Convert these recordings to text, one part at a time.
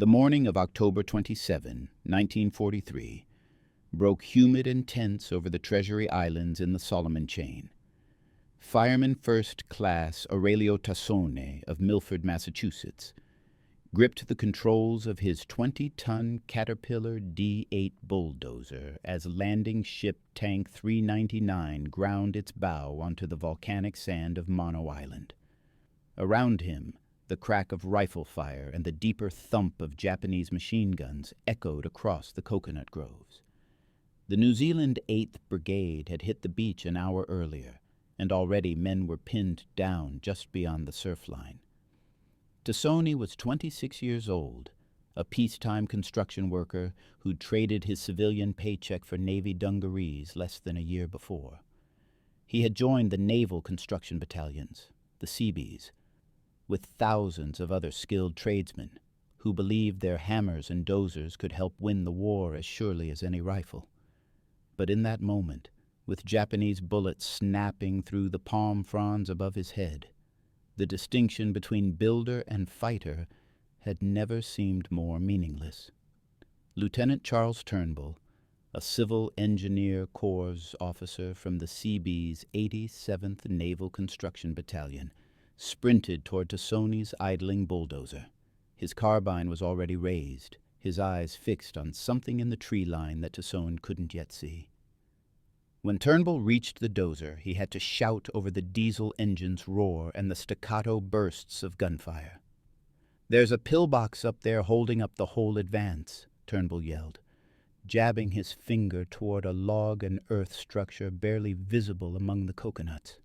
The morning of October 27, 1943, broke humid and tense over the Treasury Islands in the Solomon Chain. Fireman First Class Aurelio Tassone of Milford, Massachusetts, gripped the controls of his 20-ton Caterpillar D8 bulldozer as landing ship Tank 399 ground its bow onto the volcanic sand of Mono Island. Around him, the crack of rifle fire and the deeper thump of Japanese machine guns echoed across the coconut groves. The New Zealand 8th Brigade had hit the beach an hour earlier, and already men were pinned down just beyond the surf line. Tassone was 26 years old, a peacetime construction worker who'd traded his civilian paycheck for Navy dungarees less than a year before. He had joined the naval construction battalions, the Seabees, with thousands of other skilled tradesmen who believed their hammers and dozers could help win the war as surely as any rifle. But in that moment, with Japanese bullets snapping through the palm fronds above his head, the distinction between builder and fighter had never seemed more meaningless. Lieutenant Charles Turnbull, a Civil Engineer Corps officer from the Seabees' 87th Naval Construction Battalion, sprinted toward Tassone's idling bulldozer. His carbine was already raised, his eyes fixed on something in the tree line that Tassone couldn't yet see. When Turnbull reached the dozer, he had to shout over the diesel engine's roar and the staccato bursts of gunfire. "There's a pillbox up there holding up the whole advance," Turnbull yelled, jabbing his finger toward a log and earth structure barely visible among the coconuts.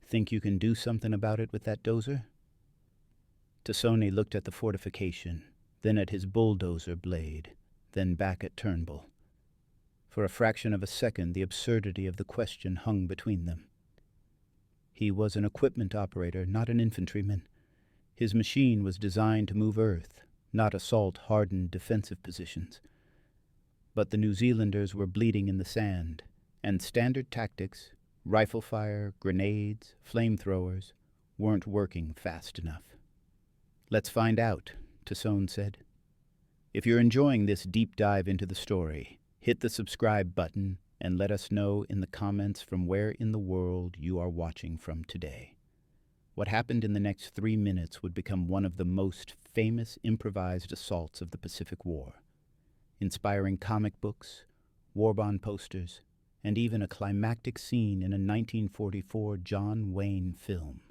"Think you can do something about it with that dozer?" Tassone looked at the fortification, then at his bulldozer blade, then back at Turnbull. For a fraction of a second, the absurdity of the question hung between them. He was an equipment operator, not an infantryman. His machine was designed to move earth, not assault hardened defensive positions. But the New Zealanders were bleeding in the sand, and standard tactics, rifle fire, grenades, flamethrowers, weren't working fast enough. "Let's find out," Tassone said. "If you're enjoying this deep dive into the story, hit the subscribe button and let us know in the comments from where in the world you are watching from today. What happened in the next 3 minutes would become one of the most famous improvised assaults of the Pacific War, inspiring comic books, war bond posters, and even a climactic scene in a 1944 John Wayne film.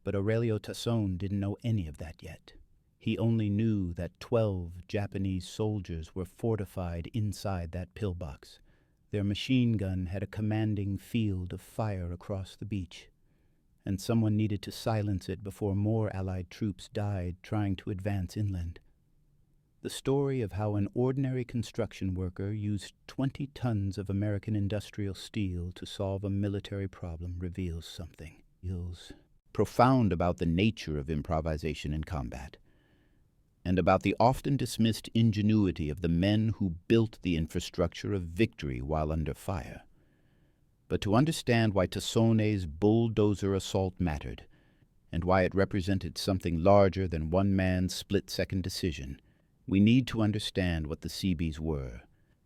But Aurelio Tassone didn't know any of that yet. He only knew that 12 Japanese soldiers were fortified inside that pillbox. Their machine gun had a commanding field of fire across the beach, and someone needed to silence it before more Allied troops died trying to advance inland. The story of how an ordinary construction worker used 20 tons of American industrial steel to solve a military problem reveals something. Feels profound about the nature of improvisation in combat, and about the often dismissed ingenuity of the men who built the infrastructure of victory while under fire. But to understand why Tassone's bulldozer assault mattered, and why it represented something larger than one man's split-second decision, we need to understand what the Seabees were,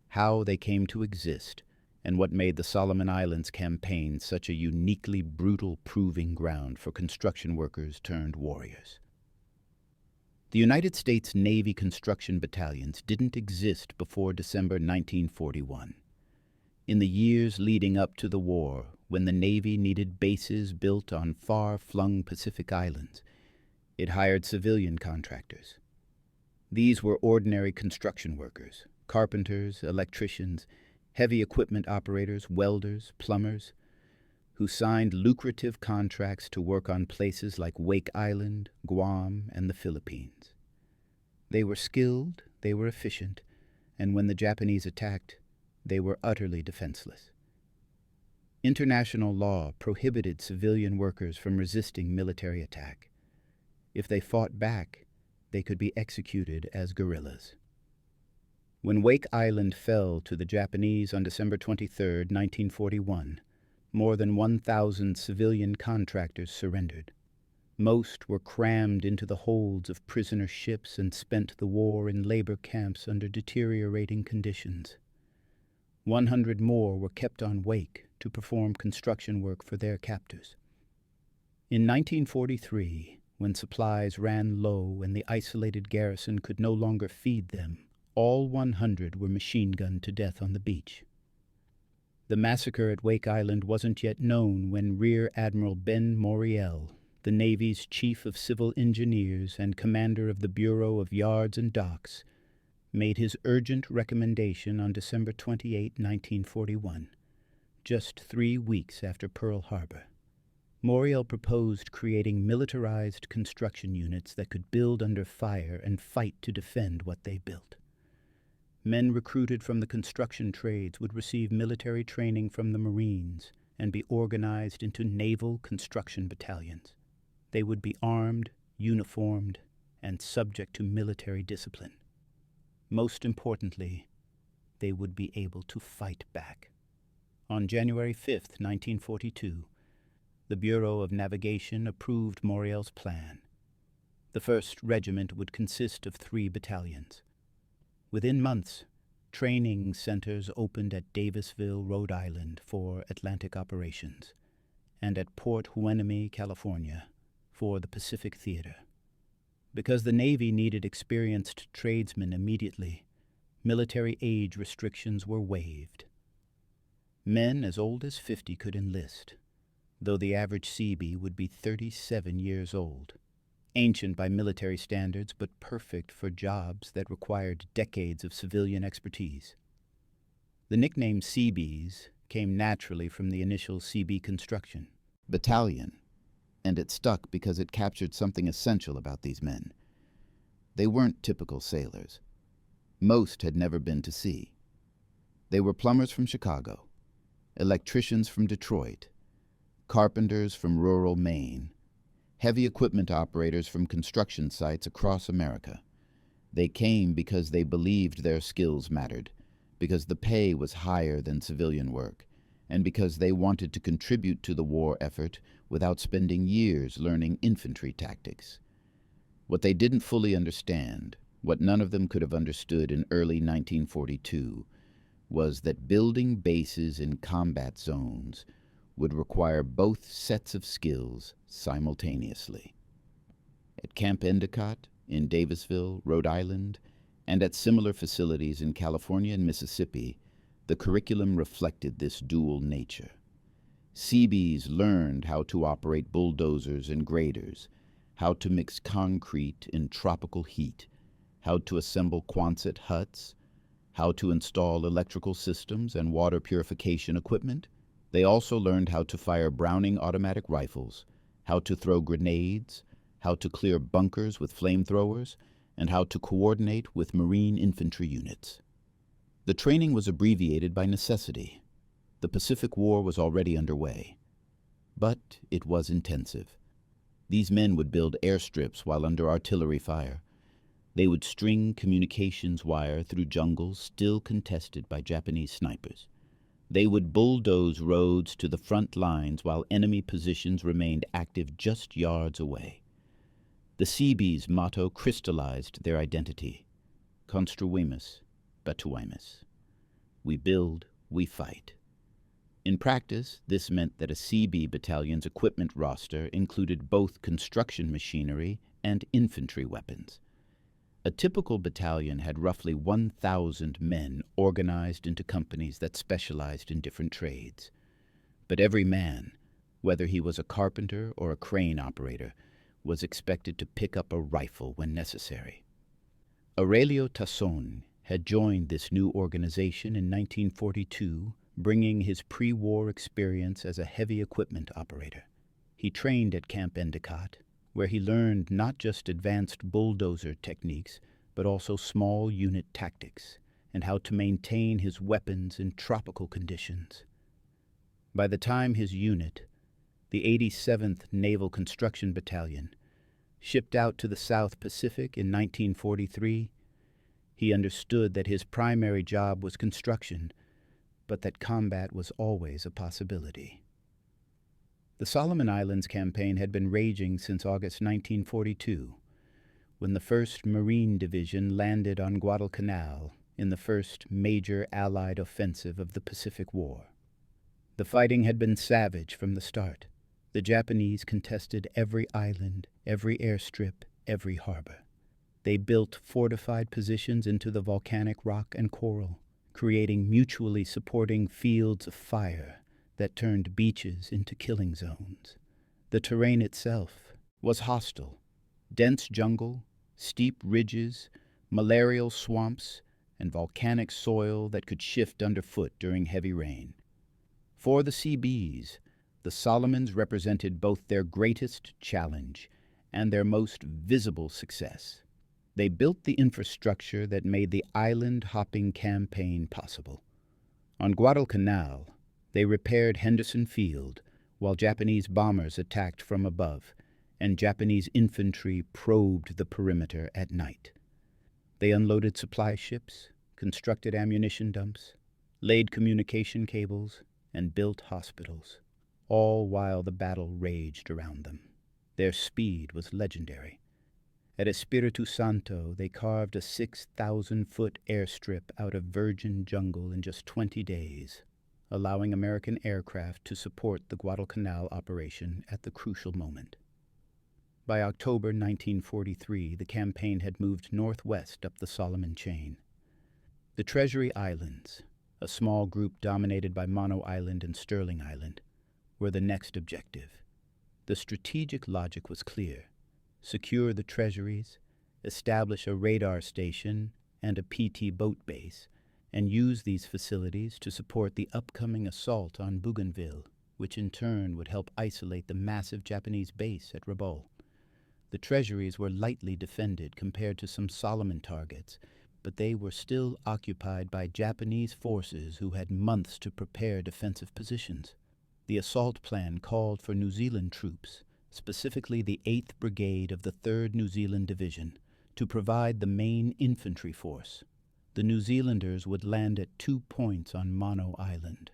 how they came to exist, and what made the Solomon Islands campaign such a uniquely brutal proving ground for construction workers turned warriors. The United States Navy construction battalions didn't exist before December 1941. In the years leading up to the war, when the Navy needed bases built on far-flung Pacific islands, it hired civilian contractors. These were ordinary construction workers, carpenters, electricians, heavy equipment operators, welders, plumbers, who signed lucrative contracts to work on places like Wake Island, Guam, and the Philippines. They were skilled, they were efficient, and when the Japanese attacked, they were utterly defenseless. International law prohibited civilian workers from resisting military attack. If they fought back, they could be executed as guerrillas. When Wake Island fell to the Japanese on December 23, 1941, more than 1,000 civilian contractors surrendered. Most were crammed into the holds of prisoner ships and spent the war in labor camps under deteriorating conditions. 100 more were kept on wake to perform construction work for their captors. In 1943, when supplies ran low and the isolated garrison could no longer feed them, all 100 were machine-gunned to death on the beach. The massacre at Wake Island wasn't yet known when Rear Admiral Ben Moriel, the Navy's Chief of Civil Engineers and commander of the Bureau of Yards and Docks, made his urgent recommendation on December 28, 1941, just 3 weeks after Pearl Harbor. Moriel proposed creating militarized construction units that could build under fire and fight to defend what they built. Men recruited from the construction trades would receive military training from the Marines and be organized into naval construction battalions. They would be armed, uniformed, and subject to military discipline. Most importantly, they would be able to fight back. On January 5, 1942, the Bureau of Navigation approved Moriel's plan. The 1st Regiment would consist of 3 battalions. Within months, training centers opened at Davisville, Rhode Island for Atlantic operations, and at Port Hueneme, California, for the Pacific Theater. Because the Navy needed experienced tradesmen immediately, military age restrictions were waived. Men as old as 50 could enlist, though the average Seabee would be 37 years old. Ancient by military standards, but perfect for jobs that required decades of civilian expertise. The nickname Seabees came naturally from the initial Seabee construction, battalion, and it stuck because it captured something essential about these men. They weren't typical sailors. Most had never been to sea. They were plumbers from Chicago, electricians from Detroit, carpenters from rural Maine, heavy equipment operators from construction sites across America. They came because they believed their skills mattered, because the pay was higher than civilian work, and because they wanted to contribute to the war effort without spending years learning infantry tactics. What they didn't fully understand, what none of them could have understood in early 1942, was that building bases in combat zones would require both sets of skills simultaneously. At Camp Endicott, in Davisville, Rhode Island, and at similar facilities in California and Mississippi, the curriculum reflected this dual nature. Seabees learned how to operate bulldozers and graders, how to mix concrete in tropical heat, how to assemble Quonset huts, how to install electrical systems and water purification equipment. They also learned how to fire Browning automatic rifles, how to throw grenades, how to clear bunkers with flamethrowers, and how to coordinate with Marine infantry units. The training was abbreviated by necessity. The Pacific War was already underway, but it was intensive. These men would build airstrips while under artillery fire. They would string communications wire through jungles still contested by Japanese snipers. They would bulldoze roads to the front lines while enemy positions remained active just yards away. The Seabees' motto crystallized their identity: Construimus, batuimus. We build, we fight. In practice, this meant that a Seabee battalion's equipment roster included both construction machinery and infantry weapons. A typical battalion had roughly 1,000 men organized into companies that specialized in different trades. But every man, whether he was a carpenter or a crane operator, was expected to pick up a rifle when necessary. Aurelio Tasson had joined this new organization in 1942, bringing his pre-war experience as a heavy equipment operator. He trained at Camp Endicott, where he learned not just advanced bulldozer techniques, but also small unit tactics, and how to maintain his weapons in tropical conditions. By the time his unit, the 87th Naval Construction Battalion, shipped out to the South Pacific in 1943, he understood that his primary job was construction, but that combat was always a possibility. The Solomon Islands campaign had been raging since August 1942, when the 1st Marine Division landed on Guadalcanal in the first major Allied offensive of the Pacific War. The fighting had been savage from the start. The Japanese contested every island, every airstrip, every harbor. They built fortified positions into the volcanic rock and coral, creating mutually supporting fields of fire that turned beaches into killing zones. The terrain itself was hostile. Dense jungle, steep ridges, malarial swamps, and volcanic soil that could shift underfoot during heavy rain. For the Seabees, the Solomons represented both their greatest challenge and their most visible success. They built the infrastructure that made the island-hopping campaign possible. On Guadalcanal, they repaired Henderson Field, while Japanese bombers attacked from above, and Japanese infantry probed the perimeter at night. They unloaded supply ships, constructed ammunition dumps, laid communication cables, and built hospitals, all while the battle raged around them. Their speed was legendary. At Espiritu Santo, they carved a 6,000-foot airstrip out of virgin jungle in just 20 days, allowing American aircraft to support the Guadalcanal operation at the crucial moment. By October 1943, the campaign had moved northwest up the Solomon Chain. The Treasury Islands, a small group dominated by Mono Island and Sterling Island, were the next objective. The strategic logic was clear: secure the treasuries, establish a radar station and a PT boat base, and use these facilities to support the upcoming assault on Bougainville, which in turn would help isolate the massive Japanese base at Rabaul. The treasuries were lightly defended compared to some Solomon targets, but they were still occupied by Japanese forces who had months to prepare defensive positions. The assault plan called for New Zealand troops, specifically the 8th Brigade of the 3rd New Zealand Division, to provide the main infantry force. The New Zealanders would land at 2 points on Mono Island,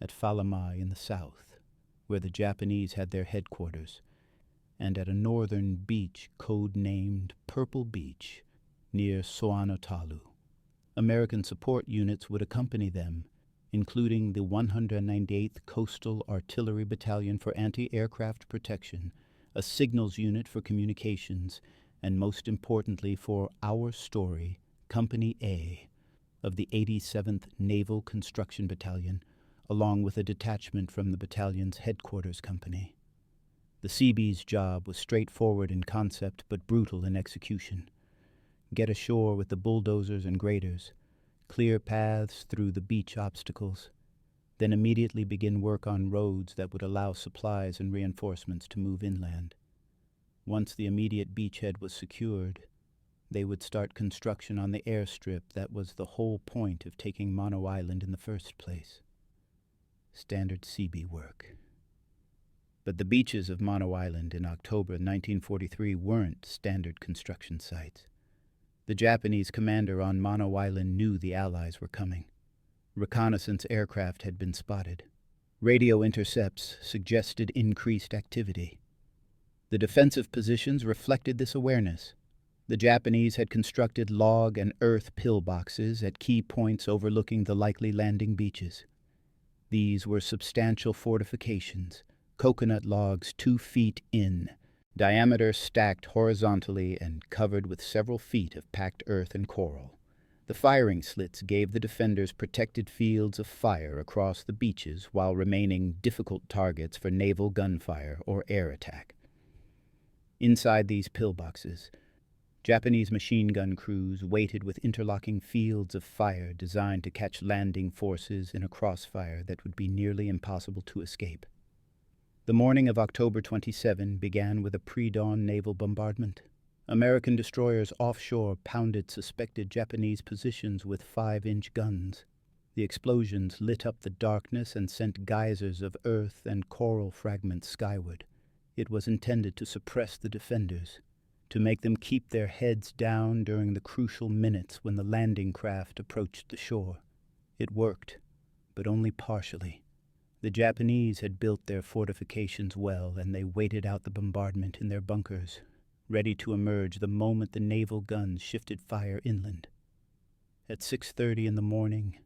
at Falamai in the south, where the Japanese had their headquarters, and at a northern beach code-named Purple Beach near Soanotalu. American support units would accompany them, including the 198th Coastal Artillery Battalion for Anti-Aircraft Protection, a signals unit for communications, and most importantly for Our Story, Company A of the 87th Naval Construction Battalion, along with a detachment from the battalion's headquarters company. The Seabees' job was straightforward in concept but brutal in execution. Get ashore with the bulldozers and graders, clear paths through the beach obstacles, then immediately begin work on roads that would allow supplies and reinforcements to move inland. Once the immediate beachhead was secured, they would start construction on the airstrip that was the whole point of taking Mono Island in the first place. Standard Seabee work. But the beaches of Mono Island in October 1943 weren't standard construction sites. The Japanese commander on Mono Island knew the Allies were coming. Reconnaissance aircraft had been spotted. Radio intercepts suggested increased activity. The defensive positions reflected this awareness. The Japanese had constructed log and earth pillboxes at key points overlooking the likely landing beaches. These were substantial fortifications, coconut logs 2 feet in, diameter stacked horizontally and covered with several feet of packed earth and coral. The firing slits gave the defenders protected fields of fire across the beaches while remaining difficult targets for naval gunfire or air attack. Inside these pillboxes, Japanese machine gun crews waited with interlocking fields of fire designed to catch landing forces in a crossfire that would be nearly impossible to escape. The morning of October 27 began with a pre-dawn naval bombardment. American destroyers offshore pounded suspected Japanese positions with 5-inch guns. The explosions lit up the darkness and sent geysers of earth and coral fragments skyward. It was intended to suppress the defenders, to make them keep their heads down during the crucial minutes when the landing craft approached the shore. It worked, but only partially. The Japanese had built their fortifications well, and they waited out the bombardment in their bunkers, ready to emerge the moment the naval guns shifted fire inland. At 6:30 in the morning,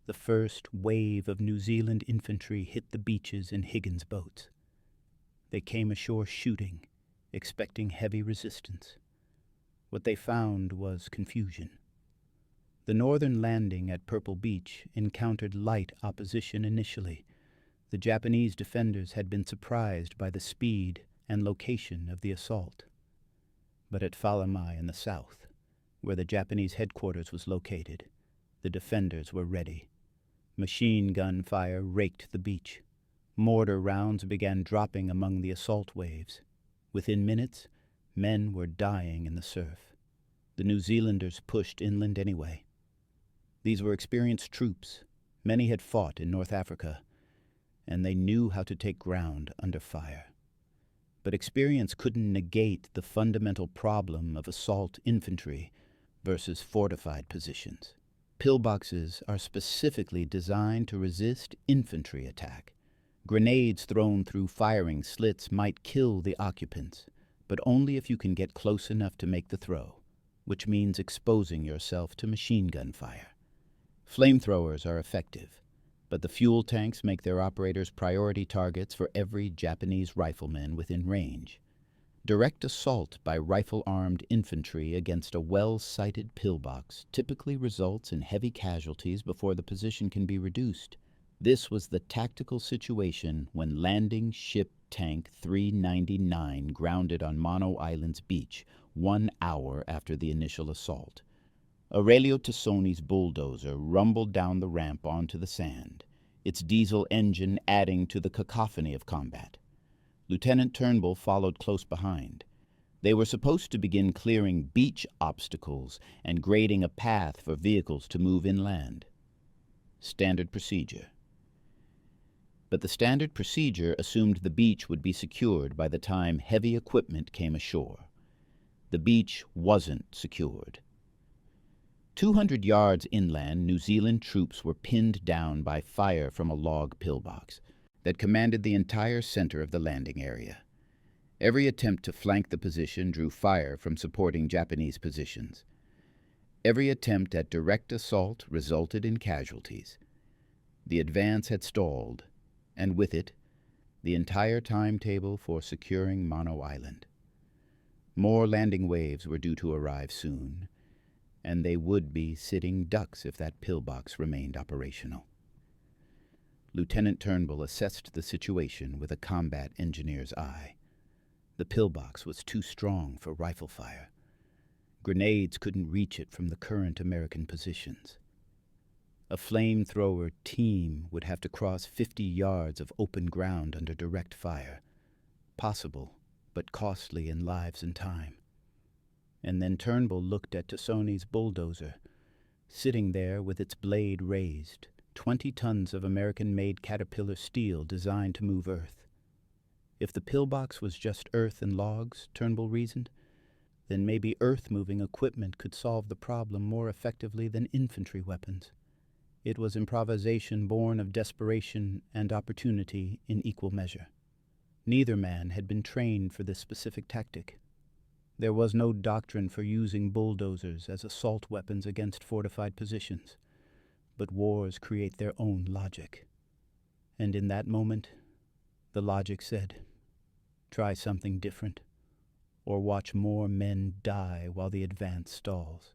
the first wave of New Zealand infantry hit the beaches in Higgins' boats. They came ashore shooting, expecting heavy resistance. What they found was confusion. The northern landing at Purple Beach encountered light opposition initially. The Japanese defenders had been surprised by the speed and location of the assault. But at Falamai in the south, where the Japanese headquarters was located, the defenders were ready. Machine gun fire raked the beach. Mortar rounds began dropping among the assault waves. Within minutes, men were dying in the surf. The New Zealanders pushed inland anyway. These were experienced troops. Many had fought in North Africa, and they knew how to take ground under fire. But experience couldn't negate the fundamental problem of assault infantry versus fortified positions. Pillboxes are specifically designed to resist infantry attack. Grenades thrown through firing slits might kill the occupants, but only if you can get close enough to make the throw, which means exposing yourself to machine gun fire. Flamethrowers are effective, but the fuel tanks make their operators priority targets for every Japanese rifleman within range. Direct assault by rifle-armed infantry against a well-sighted pillbox typically results in heavy casualties before the position can be reduced. This was the tactical situation when Landing Ship Tank 399 grounded on Mono Island's beach 1 hour after the initial assault. Aurelio Tassoni's bulldozer rumbled down the ramp onto the sand, its diesel engine adding to the cacophony of combat. Lieutenant Turnbull followed close behind. They were supposed to begin clearing beach obstacles and grading a path for vehicles to move inland. Standard procedure. But the standard procedure assumed the beach would be secured by the time heavy equipment came ashore. The beach wasn't secured. 200 yards inland, New Zealand troops were pinned down by fire from a log pillbox that commanded the entire center of the landing area. Every attempt to flank the position drew fire from supporting Japanese positions. Every attempt at direct assault resulted in casualties. The advance had stalled, and with it, the entire timetable for securing Mono Island. More landing waves were due to arrive soon, and they would be sitting ducks if that pillbox remained operational. Lieutenant Turnbull assessed the situation with a combat engineer's eye. The pillbox was too strong for rifle fire. Grenades couldn't reach it from the current American positions. A flamethrower team would have to cross 50 yards of open ground under direct fire. Possible, but costly in lives and time. And then Turnbull looked at Tassoni's bulldozer, sitting there with its blade raised, 20 tons of American-made Caterpillar steel designed to move earth. If the pillbox was just earth and logs, Turnbull reasoned, then maybe earth-moving equipment could solve the problem more effectively than infantry weapons. It was improvisation born of desperation and opportunity in equal measure. Neither man had been trained for this specific tactic. There was no doctrine for using bulldozers as assault weapons against fortified positions. But wars create their own logic. And in that moment, the logic said, try something different, or watch more men die while the advance stalls.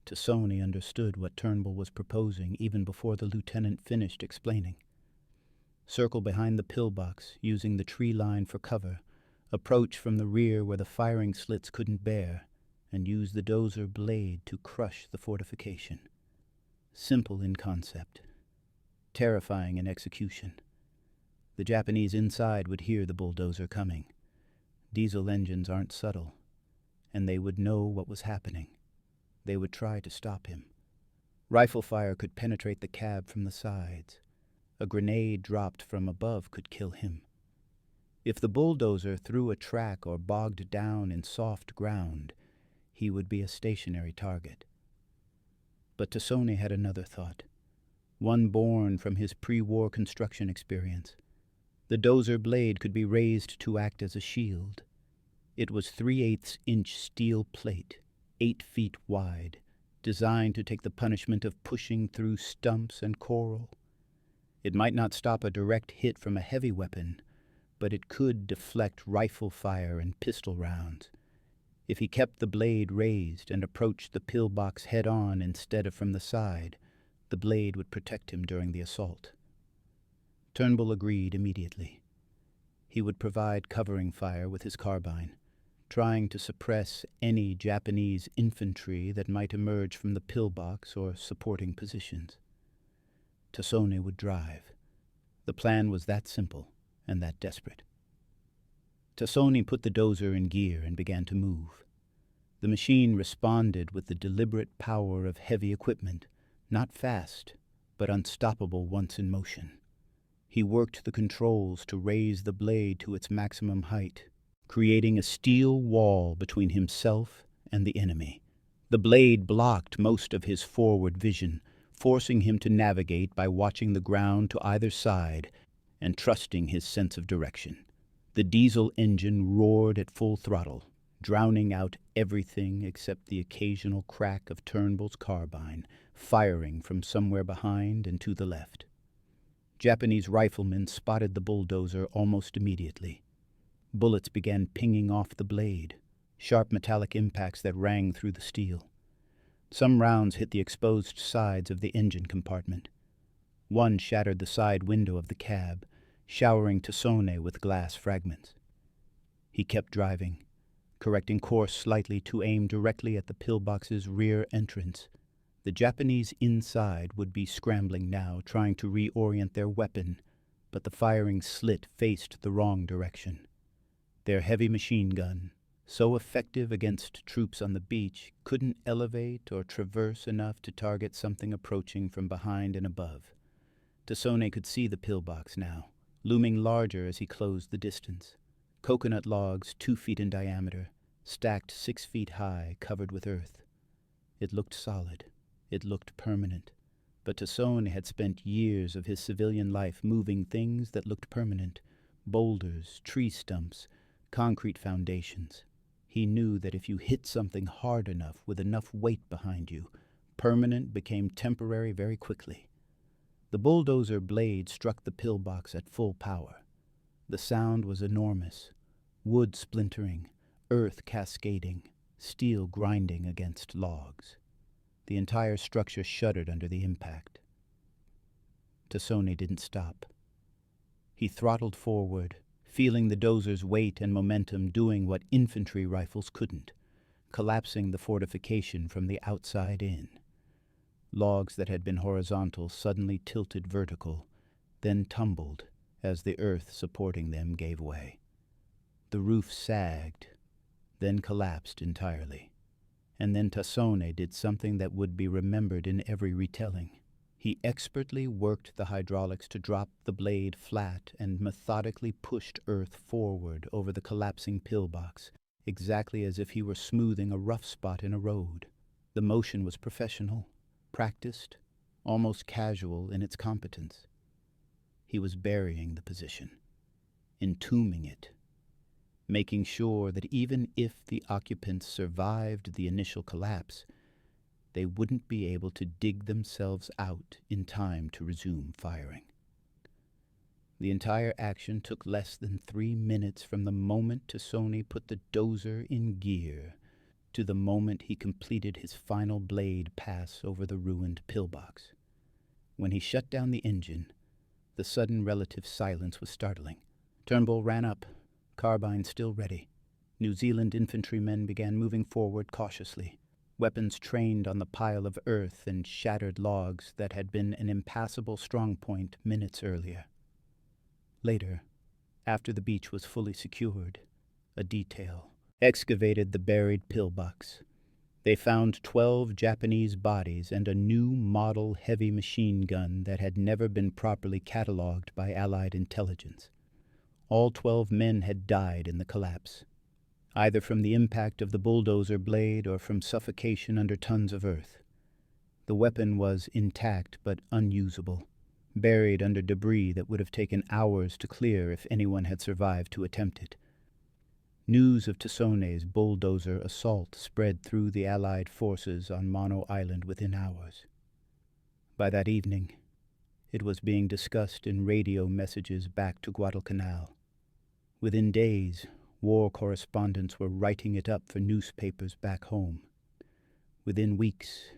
Tassoni understood what Turnbull was proposing even before the lieutenant finished explaining. Circle behind the pillbox, using the tree line for cover, approach from the rear where the firing slits couldn't bear, and use the dozer blade to crush the fortification. Simple in concept, terrifying in execution. The Japanese inside would hear the bulldozer coming. Diesel engines aren't subtle, and they would know what was happening. They would try to stop him. Rifle fire could penetrate the cab from the sides. A grenade dropped from above could kill him. If the bulldozer threw a track or bogged down in soft ground, he would be a stationary target. But Tassoni had another thought. one born from his pre-war construction experience. The dozer blade could be raised to act as a shield. It was 3/8-inch steel plate, 8 feet wide, designed to take the punishment of pushing through stumps and coral. It might not stop a direct hit from a heavy weapon, but it could deflect rifle fire and pistol rounds. If he kept the blade raised and approached the pillbox head-on instead of from the side, the blade would protect him during the assault. Turnbull agreed immediately. He would provide covering fire with his carbine, trying to suppress any Japanese infantry that might emerge from the pillbox or supporting positions. Tasone would drive. The plan was that simple and that desperate. Tasone put the dozer in gear and began to move. The machine responded with the deliberate power of heavy equipment, not fast, but unstoppable once in motion. He worked the controls to raise the blade to its maximum height, creating a steel wall between himself and the enemy. The blade blocked most of his forward vision, forcing him to navigate by watching the ground to either side and trusting his sense of direction. The diesel engine roared at full throttle, drowning out everything except the occasional crack of Turnbull's carbine, firing from somewhere behind and to the left. Japanese riflemen spotted the bulldozer almost immediately. Bullets began pinging off the blade, sharp metallic impacts that rang through the steel. Some rounds hit the exposed sides of the engine compartment. One shattered the side window of the cab, showering Tasone with glass fragments. He kept driving, correcting course slightly to aim directly at the pillbox's rear entrance. The Japanese inside would be scrambling now, trying to reorient their weapon, but the firing slit faced the wrong direction. Their heavy machine gun, so effective against troops on the beach, couldn't elevate or traverse enough to target something approaching from behind and above. Tasone could see the pillbox now, looming larger as he closed the distance. Coconut logs 2 feet in diameter, stacked 6 feet high, covered with earth. It looked solid. It looked permanent. But Tasone had spent years of his civilian life moving things that looked permanent: boulders, tree stumps, concrete foundations. He knew that if you hit something hard enough with enough weight behind you, permanent became temporary very quickly. The bulldozer blade struck the pillbox at full power. The sound was enormous: wood splintering, earth cascading, steel grinding against logs. The entire structure shuddered under the impact. Tasone didn't stop. He throttled forward, feeling the dozer's weight and momentum doing what infantry rifles couldn't, collapsing the fortification from the outside in. Logs that had been horizontal suddenly tilted vertical, then tumbled as the earth supporting them gave way. The roof sagged, then collapsed entirely. And then Tasone did something that would be remembered in every retelling. He expertly worked the hydraulics to drop the blade flat and methodically pushed earth forward over the collapsing pillbox, exactly as if he were smoothing a rough spot in a road. The motion was professional, practiced, almost casual in its competence. He was burying the position, entombing it, making sure that even if the occupants survived the initial collapse, they wouldn't be able to dig themselves out in time to resume firing. The entire action took less than 3 minutes from the moment Tasone put the dozer in gear to the moment he completed his final blade pass over the ruined pillbox. When he shut down the engine, the sudden relative silence was startling. Turnbull ran up, carbine still ready. New Zealand infantrymen began moving forward cautiously, weapons trained on the pile of earth and shattered logs that had been an impassable strongpoint minutes earlier. Later, after the beach was fully secured, a detail excavated the buried pillbox. They found 12 Japanese bodies and a new model heavy machine gun that had never been properly catalogued by Allied intelligence. All 12 men had died in the collapse, either from the impact of the bulldozer blade or from suffocation under tons of earth. The weapon was intact but unusable, buried under debris that would have taken hours to clear if anyone had survived to attempt it. News of Tassoni's bulldozer assault spread through the Allied forces on Mono Island within hours. By that evening, it was being discussed in radio messages back to Guadalcanal. Within days, war correspondents were writing it up for newspapers back home. Within weeks,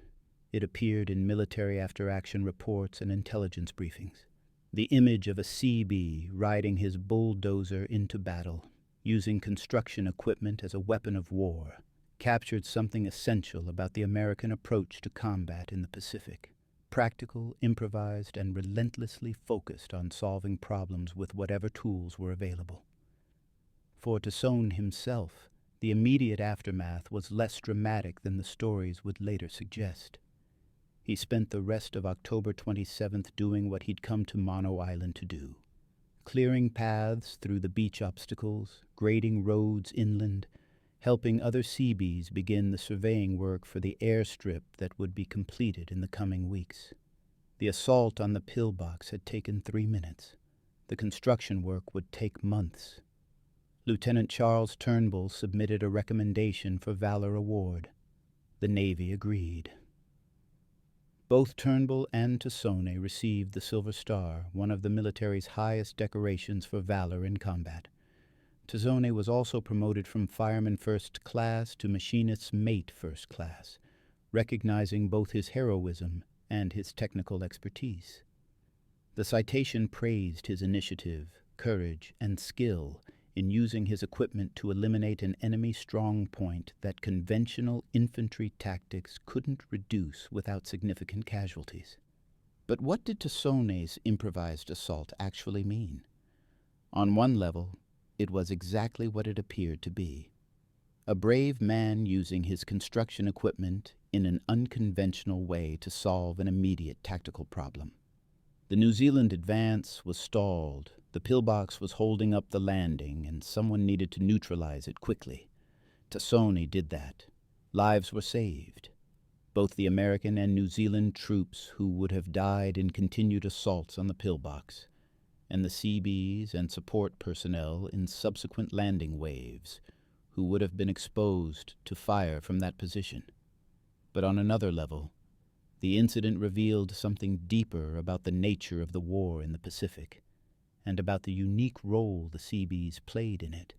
it appeared in military after-action reports and intelligence briefings. The image of a Seabee riding his bulldozer into battle, using construction equipment as a weapon of war, captured something essential about the American approach to combat in the Pacific. Practical, improvised, and relentlessly focused on solving problems with whatever tools were available. For Tassone himself, the immediate aftermath was less dramatic than the stories would later suggest. He spent the rest of October 27th doing what he'd come to Mono Island to do, clearing paths through the beach obstacles, grading roads inland, helping other Seabees begin the surveying work for the airstrip that would be completed in the coming weeks. The assault on the pillbox had taken 3 minutes. The construction work would take months. Lieutenant Charles Turnbull submitted a recommendation for Valor Award. The Navy agreed. Both Turnbull and Tassone received the Silver Star, one of the military's highest decorations for valor in combat. Tassone was also promoted from Fireman First Class to Machinist's Mate First Class, recognizing both his heroism and his technical expertise. The citation praised his initiative, courage, and skill in using his equipment to eliminate an enemy strong point that conventional infantry tactics couldn't reduce without significant casualties. But what did Tassone's improvised assault actually mean? On one level, it was exactly what it appeared to be. A brave man using his construction equipment in an unconventional way to solve an immediate tactical problem. The New Zealand advance was stalled, the pillbox was holding up the landing, and someone needed to neutralize it quickly. Tassone did that. Lives were saved. Both the American and New Zealand troops who would have died in continued assaults on the pillbox, and the Seabees and support personnel in subsequent landing waves who would have been exposed to fire from that position. But on another level, the incident revealed something deeper about the nature of the war in the Pacific, and about the unique role the Seabees played in it.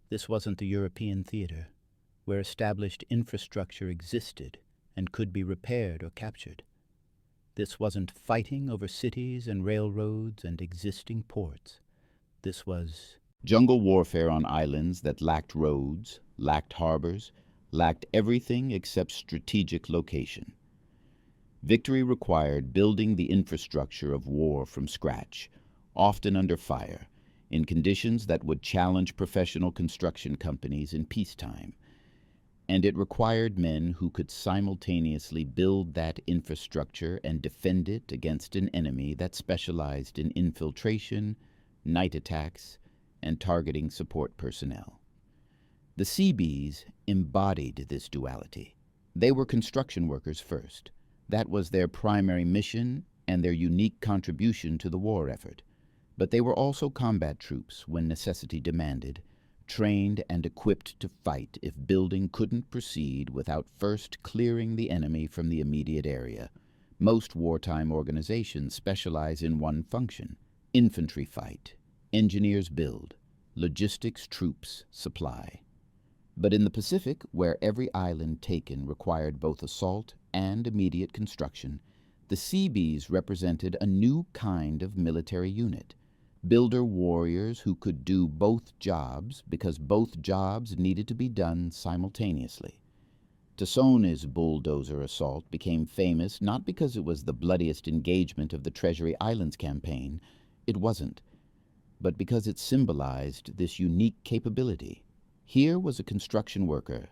This wasn't the European theater, where established infrastructure existed and could be repaired or captured. This wasn't fighting over cities and railroads and existing ports. This was jungle warfare on islands that lacked roads, lacked harbors, lacked everything except strategic location. Victory required building the infrastructure of war from scratch, often under fire, in conditions that would challenge professional construction companies in peacetime. And it required men who could simultaneously build that infrastructure and defend it against an enemy that specialized in infiltration, night attacks, and targeting support personnel. The Seabees embodied this duality. They were construction workers first. That was their primary mission and their unique contribution to the war effort. But they were also combat troops when necessity demanded, trained and equipped to fight if building couldn't proceed without first clearing the enemy from the immediate area. Most wartime organizations specialize in one function: infantry fight, engineers build, logistics troops supply. But in the Pacific, where every island taken required both assault and immediate construction, the Seabees represented a new kind of military unit. Builder warriors who could do both jobs because both jobs needed to be done simultaneously. Tassone's bulldozer assault became famous not because it was the bloodiest engagement of the Treasury Islands campaign. It wasn't. But because it symbolized this unique capability. Here was a construction worker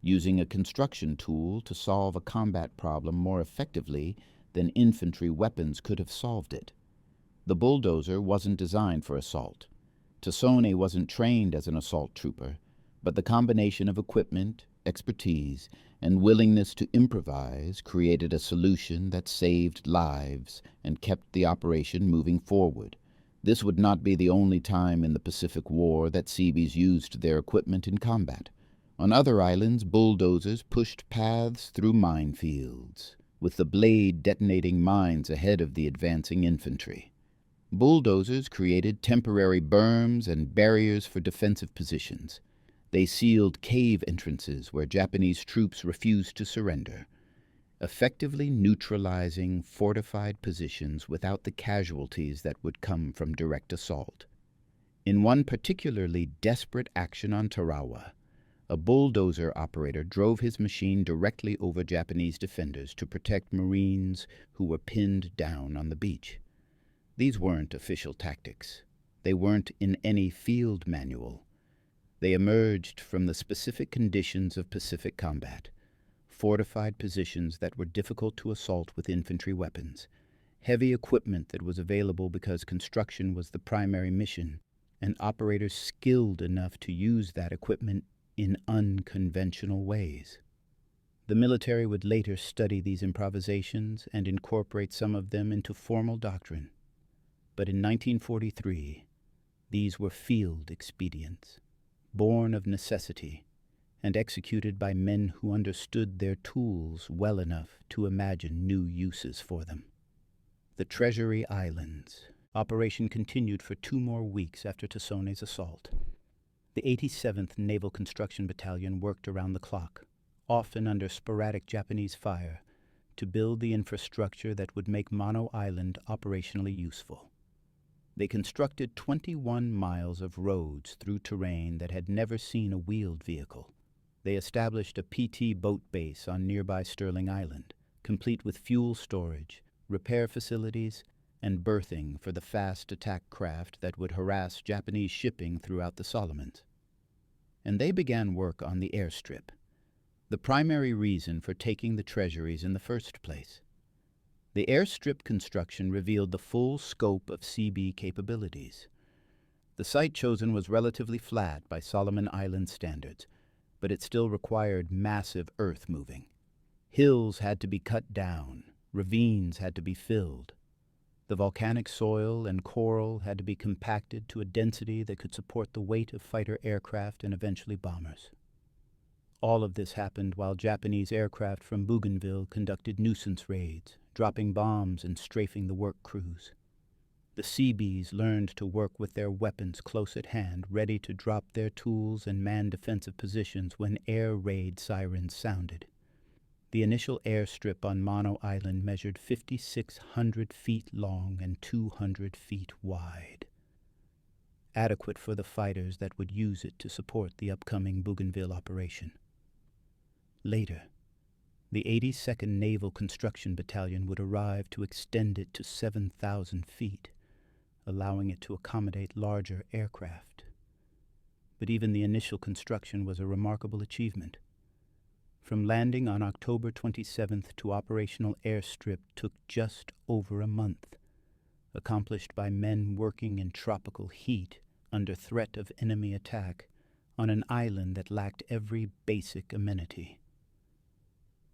using a construction tool to solve a combat problem more effectively than infantry weapons could have solved it. The bulldozer wasn't designed for assault. Tassone wasn't trained as an assault trooper, but the combination of equipment, expertise, and willingness to improvise created a solution that saved lives and kept the operation moving forward. This would not be the only time in the Pacific War that Seabees used their equipment in combat. On other islands, bulldozers pushed paths through minefields, with the blade detonating mines ahead of the advancing infantry. Bulldozers created temporary berms and barriers for defensive positions. They sealed cave entrances where Japanese troops refused to surrender, effectively neutralizing fortified positions without the casualties that would come from direct assault. In one particularly desperate action on Tarawa, a bulldozer operator drove his machine directly over Japanese defenders to protect Marines who were pinned down on the beach. These weren't official tactics. They weren't in any field manual. They emerged from the specific conditions of Pacific combat: fortified positions that were difficult to assault with infantry weapons, heavy equipment that was available because construction was the primary mission, and operators skilled enough to use that equipment in unconventional ways. The military would later study these improvisations and incorporate some of them into formal doctrine. But in 1943, these were field expedients, born of necessity, and executed by men who understood their tools well enough to imagine new uses for them. The Treasury Islands. Operation continued for 2 more weeks after Tasone's assault. The 87th Naval Construction Battalion worked around the clock, often under sporadic Japanese fire, to build the infrastructure that would make Mono Island operationally useful. They constructed 21 miles of roads through terrain that had never seen a wheeled vehicle. They established a PT boat base on nearby Sterling Island, complete with fuel storage, repair facilities, and berthing for the fast attack craft that would harass Japanese shipping throughout the Solomons. And they began work on the airstrip, the primary reason for taking the treasuries in the first place. The airstrip construction revealed the full scope of CB capabilities. The site chosen was relatively flat by Solomon Island standards, but it still required massive earth moving. Hills had to be cut down, ravines had to be filled. The volcanic soil and coral had to be compacted to a density that could support the weight of fighter aircraft and eventually bombers. All of this happened while Japanese aircraft from Bougainville conducted nuisance raids, dropping bombs and strafing the work crews. The Seabees learned to work with their weapons close at hand, ready to drop their tools and man defensive positions when air raid sirens sounded. The initial airstrip on Mono Island measured 5,600 feet long and 200 feet wide, adequate for the fighters that would use it to support the upcoming Bougainville operation. Later, the 82nd Naval Construction Battalion would arrive to extend it to 7,000 feet, allowing it to accommodate larger aircraft. But even the initial construction was a remarkable achievement. From landing on October 27th to operational airstrip took just over a month, accomplished by men working in tropical heat under threat of enemy attack on an island that lacked every basic amenity.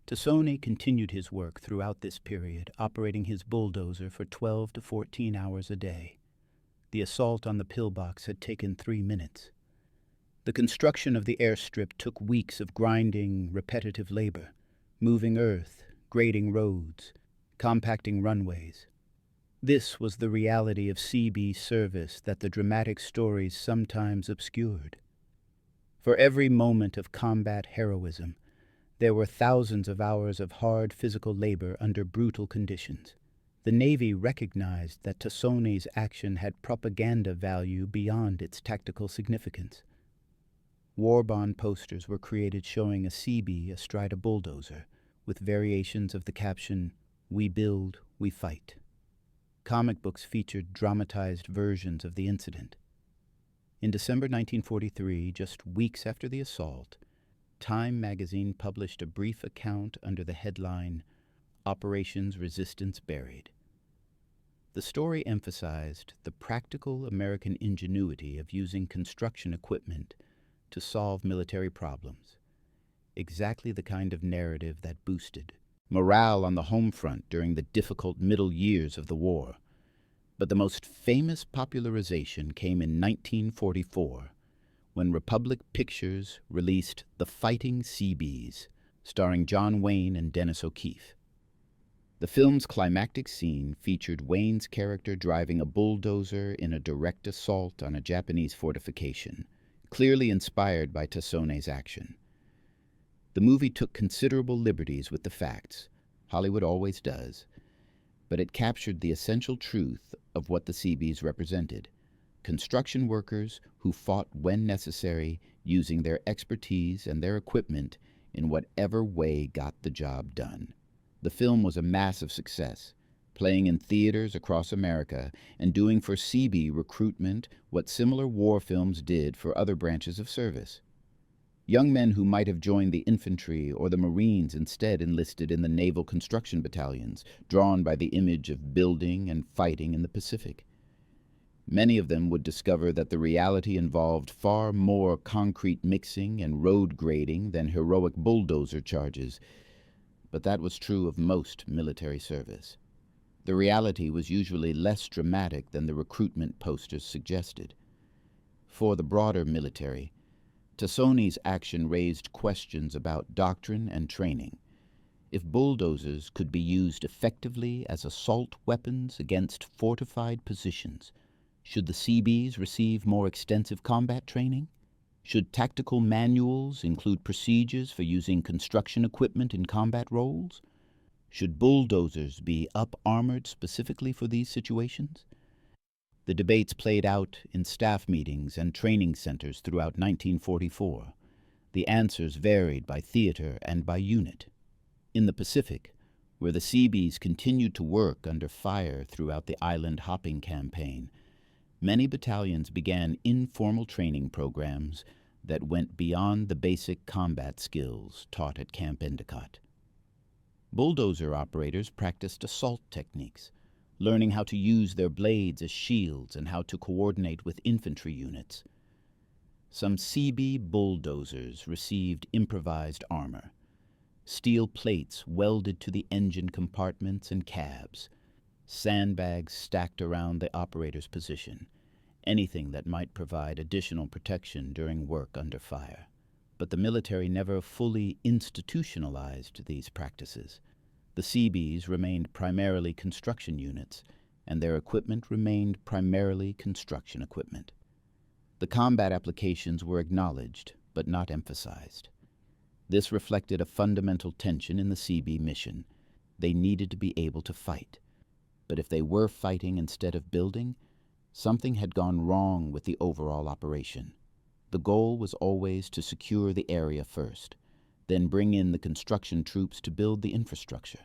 Tasone continued his work throughout this period, operating his bulldozer for 12 to 14 hours a day. The assault on the pillbox had taken 3 minutes. The construction of the airstrip took weeks of grinding, repetitive labor, moving earth, grading roads, compacting runways. This was the reality of Seabee service that the dramatic stories sometimes obscured. For every moment of combat heroism, there were thousands of hours of hard physical labor under brutal conditions. The Navy recognized that Tasone's action had propaganda value beyond its tactical significance. War bond posters were created showing a Seabee astride a bulldozer, with variations of the caption, "We build, we fight." Comic books featured dramatized versions of the incident. In December 1943, just weeks after the assault, Time magazine published a brief account under the headline, "Operations Resistance Buried." The story emphasized the practical American ingenuity of using construction equipment to solve military problems. exactly the kind of narrative that boosted morale on the home front during the difficult middle years of the war. But the most famous popularization came in 1944, when Republic Pictures released The Fighting Seabees, starring John Wayne and Dennis O'Keefe. The film's climactic scene featured Wayne's character driving a bulldozer in a direct assault on a Japanese fortification, clearly inspired by Tassone's action. The movie took considerable liberties with the facts. Hollywood always does. But it captured the essential truth of what the Seabees represented: construction workers who fought when necessary, using their expertise and their equipment in whatever way got the job done. The film was a massive success, playing in theaters across America and doing for Seabee recruitment what similar war films did for other branches of service. Young men who might have joined the infantry or the Marines instead enlisted in the naval construction battalions, drawn by the image of building and fighting in the Pacific. Many of them would discover that the reality involved far more concrete mixing and road grading than heroic bulldozer charges, but that was true of most military service. The reality was usually less dramatic than the recruitment posters suggested. For the broader military, Tassone's action raised questions about doctrine and training. If bulldozers could be used effectively as assault weapons against fortified positions, should the Seabees receive more extensive combat training? Should tactical manuals include procedures for using construction equipment in combat roles? Should bulldozers be up-armored specifically for these situations? The debates played out in staff meetings and training centers throughout 1944. The answers varied by theater and by unit. In the Pacific, where the Seabees continued to work under fire throughout the island hopping campaign, many battalions began informal training programs that went beyond the basic combat skills taught at Camp Endicott. Bulldozer operators practiced assault techniques, learning how to use their blades as shields and how to coordinate with infantry units. Some Seabee bulldozers received improvised armor, steel plates welded to the engine compartments and cabs, sandbags stacked around the operator's position, anything that might provide additional protection during work under fire. But the military never fully institutionalized these practices. The Seabees remained primarily construction units, and their equipment remained primarily construction equipment. The combat applications were acknowledged, but not emphasized. This reflected a fundamental tension in the Seabee mission. They needed to be able to fight. But if they were fighting instead of building, something had gone wrong with the overall operation. The goal was always to secure the area first, then bring in the construction troops to build the infrastructure.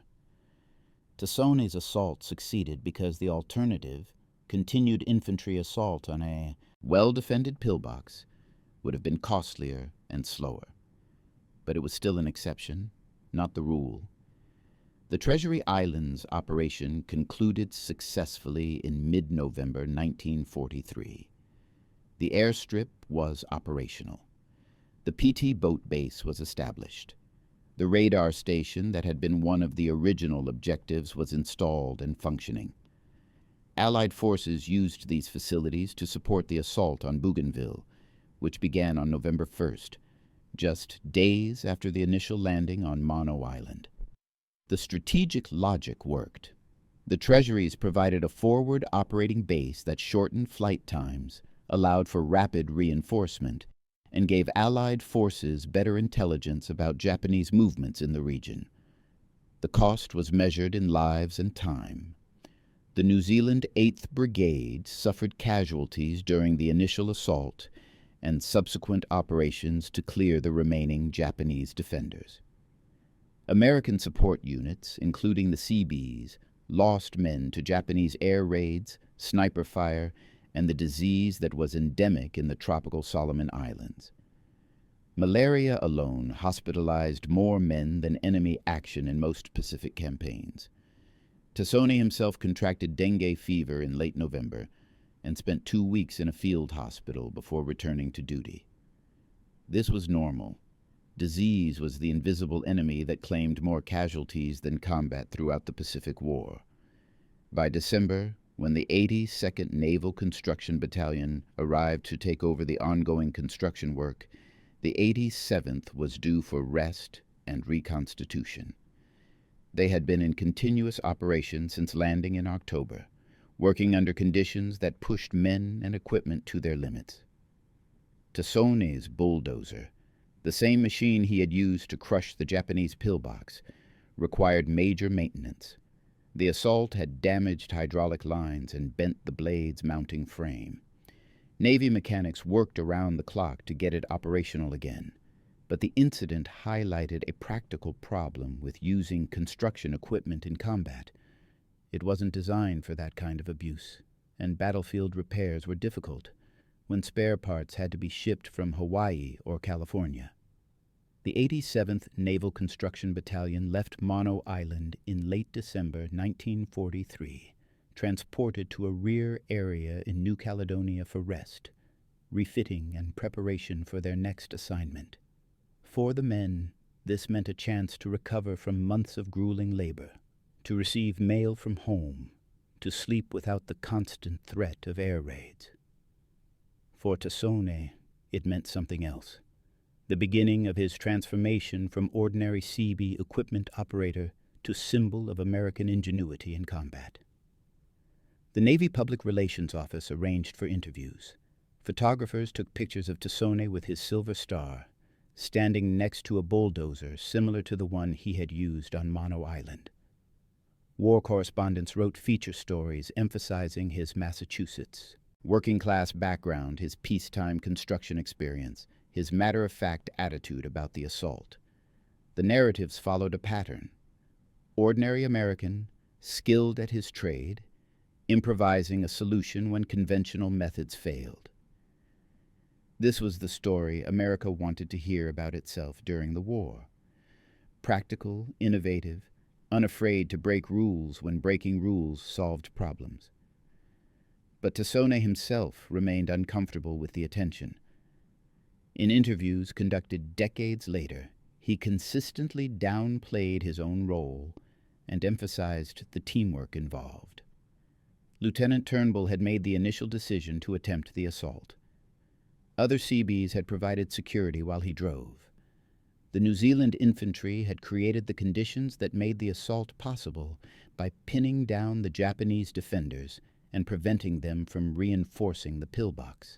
Tassone's assault succeeded because the alternative, continued infantry assault on a well-defended pillbox, would have been costlier and slower. But it was still an exception, not the rule. The Treasury Islands operation concluded successfully in mid-November 1943. The airstrip was operational. The PT boat base was established. The radar station that had been one of the original objectives was installed and functioning. Allied forces used these facilities to support the assault on Bougainville, which began on November 1st, just days after the initial landing on Mono Island. The strategic logic worked. The treasuries provided a forward operating base that shortened flight times, allowed for rapid reinforcement, and gave Allied forces better intelligence about Japanese movements in the region. The cost was measured in lives and time. The New Zealand 8th Brigade suffered casualties during the initial assault and subsequent operations to clear the remaining Japanese defenders. American support units, including the Seabees, lost men to Japanese air raids, sniper fire, and the disease that was endemic in the tropical Solomon Islands. Malaria alone hospitalized more men than enemy action in most Pacific campaigns. Tassone himself contracted dengue fever in late November and spent 2 weeks in a field hospital before returning to duty. This was normal. Disease was the invisible enemy that claimed more casualties than combat throughout the Pacific War. By December, when the 82nd Naval Construction Battalion arrived to take over the ongoing construction work, the 87th was due for rest and reconstitution. They had been in continuous operation since landing in October, working under conditions that pushed men and equipment to their limits. Tasone's bulldozer, the same machine he had used to crush the Japanese pillbox, required major maintenance. The assault had damaged hydraulic lines and bent the blade's mounting frame. Navy mechanics worked around the clock to get it operational again, but the incident highlighted a practical problem with using construction equipment in combat. It wasn't designed for that kind of abuse, and battlefield repairs were difficult when spare parts had to be shipped from Hawaii or California. The 87th Naval Construction Battalion left Mono Island in late December 1943, transported to a rear area in New Caledonia for rest, refitting and preparation for their next assignment. For the men, this meant a chance to recover from months of grueling labor, to receive mail from home, to sleep without the constant threat of air raids. For Tasone, it meant something else. The beginning of his transformation from ordinary Seabee equipment operator to symbol of American ingenuity in combat. The Navy Public Relations Office arranged for interviews. Photographers took pictures of Tasone with his Silver Star, standing next to a bulldozer similar to the one he had used on Mono Island. War correspondents wrote feature stories emphasizing his Massachusetts working-class background, his peacetime construction experience, his matter-of-fact attitude about the assault. The narratives followed a pattern. Ordinary American, skilled at his trade, improvising a solution when conventional methods failed. This was the story America wanted to hear about itself during the war. Practical, innovative, unafraid to break rules when breaking rules solved problems. But Tasone himself remained uncomfortable with the attention. In interviews conducted decades later, he consistently downplayed his own role and emphasized the teamwork involved. Lieutenant Turnbull had made the initial decision to attempt the assault. Other Seabees had provided security while he drove. The New Zealand infantry had created the conditions that made the assault possible by pinning down the Japanese defenders and preventing them from reinforcing the pillbox.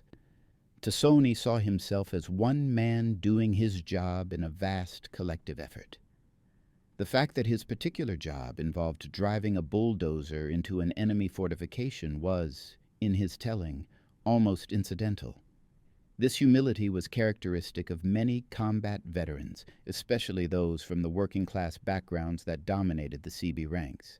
Tasone saw himself as one man doing his job in a vast collective effort. The fact that his particular job involved driving a bulldozer into an enemy fortification was, in his telling, almost incidental. This humility was characteristic of many combat veterans, especially those from the working-class backgrounds that dominated the Seabee ranks.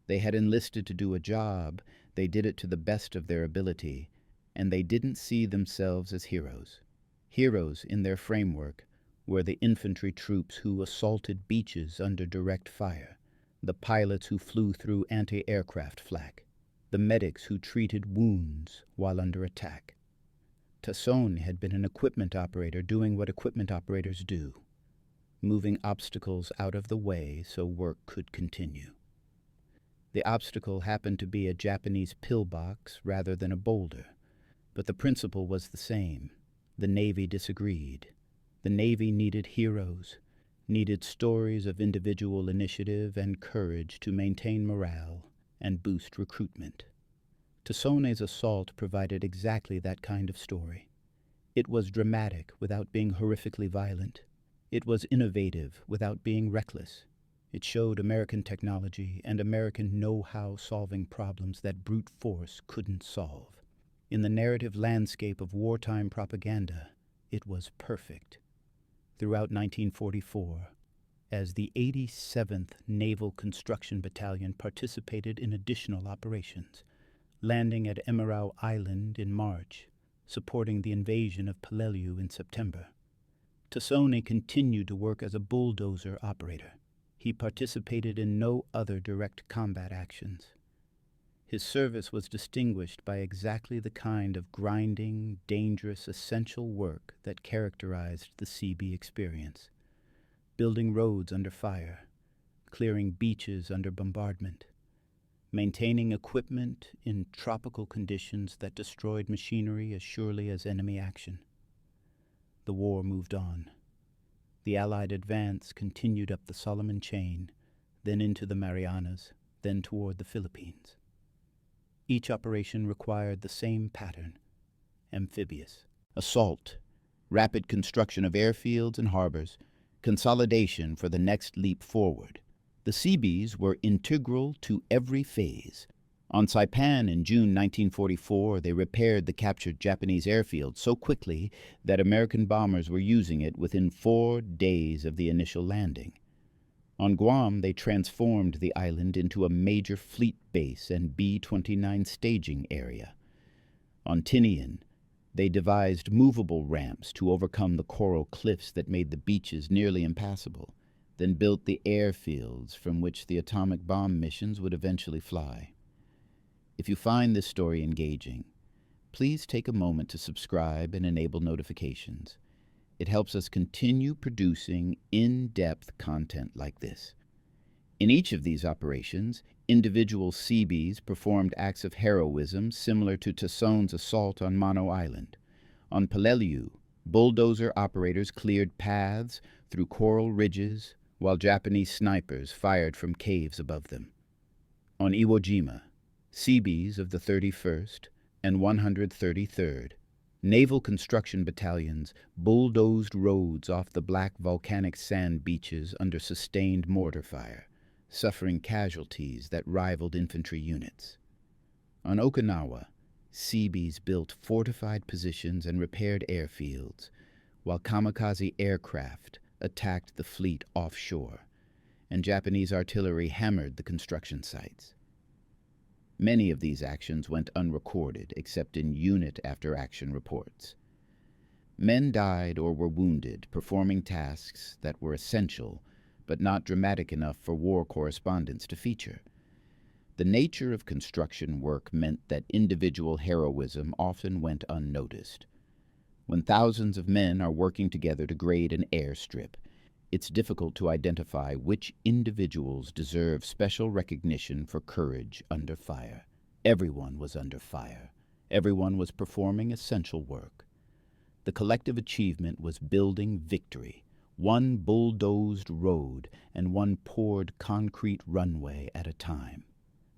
They had enlisted to do a job, they did it to the best of their ability, and they didn't see themselves as heroes. Heroes, in their framework, were the infantry troops who assaulted beaches under direct fire, the pilots who flew through anti-aircraft flak, the medics who treated wounds while under attack. Tasone had been an equipment operator doing what equipment operators do, moving obstacles out of the way so work could continue. The obstacle happened to be a Japanese pillbox rather than a boulder, but the principle was the same. The Navy disagreed. The Navy needed heroes, needed stories of individual initiative and courage to maintain morale and boost recruitment. Tasone's assault provided exactly that kind of story. It was dramatic without being horrifically violent. It was innovative without being reckless. It showed American technology and American know-how solving problems that brute force couldn't solve. In the narrative landscape of wartime propaganda, it was perfect. Throughout 1944, as the 87th Naval Construction Battalion participated in additional operations, landing at Emerau Island in March, supporting the invasion of Peleliu in September, Tasone continued to work as a bulldozer operator. He participated in no other direct combat actions. His service was distinguished by exactly the kind of grinding, dangerous, essential work that characterized the Seabee experience. Building roads under fire, clearing beaches under bombardment, maintaining equipment in tropical conditions that destroyed machinery as surely as enemy action. The war moved on. The Allied advance continued up the Solomon Chain, then into the Marianas, then toward the Philippines. Each operation required the same pattern: amphibious assault, rapid construction of airfields and harbors, consolidation for the next leap forward. The Seabees were integral to every phase. On Saipan in June 1944, they repaired the captured Japanese airfield so quickly that American bombers were using it within 4 days of the initial landing. On Guam, they transformed the island into a major fleet base and B-29 staging area. On Tinian, they devised movable ramps to overcome the coral cliffs that made the beaches nearly impassable, then built the airfields from which the atomic bomb missions would eventually fly. If you find this story engaging, please take a moment to subscribe and enable notifications. It helps us continue producing in-depth content like this. In each of these operations, individual Seabees performed acts of heroism similar to Tasson's assault on Mono Island. On Peleliu, bulldozer operators cleared paths through coral ridges while Japanese snipers fired from caves above them. On Iwo Jima, Seabees of the 31st and 133rd, naval construction battalions bulldozed roads off the black volcanic sand beaches under sustained mortar fire, suffering casualties that rivaled infantry units. On Okinawa, Seabees built fortified positions and repaired airfields, while kamikaze aircraft attacked the fleet offshore, and Japanese artillery hammered the construction sites. Many of these actions went unrecorded except in unit after action reports. Men died or were wounded performing tasks that were essential but not dramatic enough for war correspondents to feature. The nature of construction work meant that individual heroism often went unnoticed. When thousands of men are working together to grade an airstrip, it's difficult to identify which individuals deserve special recognition for courage under fire. Everyone was under fire. Everyone was performing essential work. The collective achievement was building victory, one bulldozed road and one poured concrete runway at a time.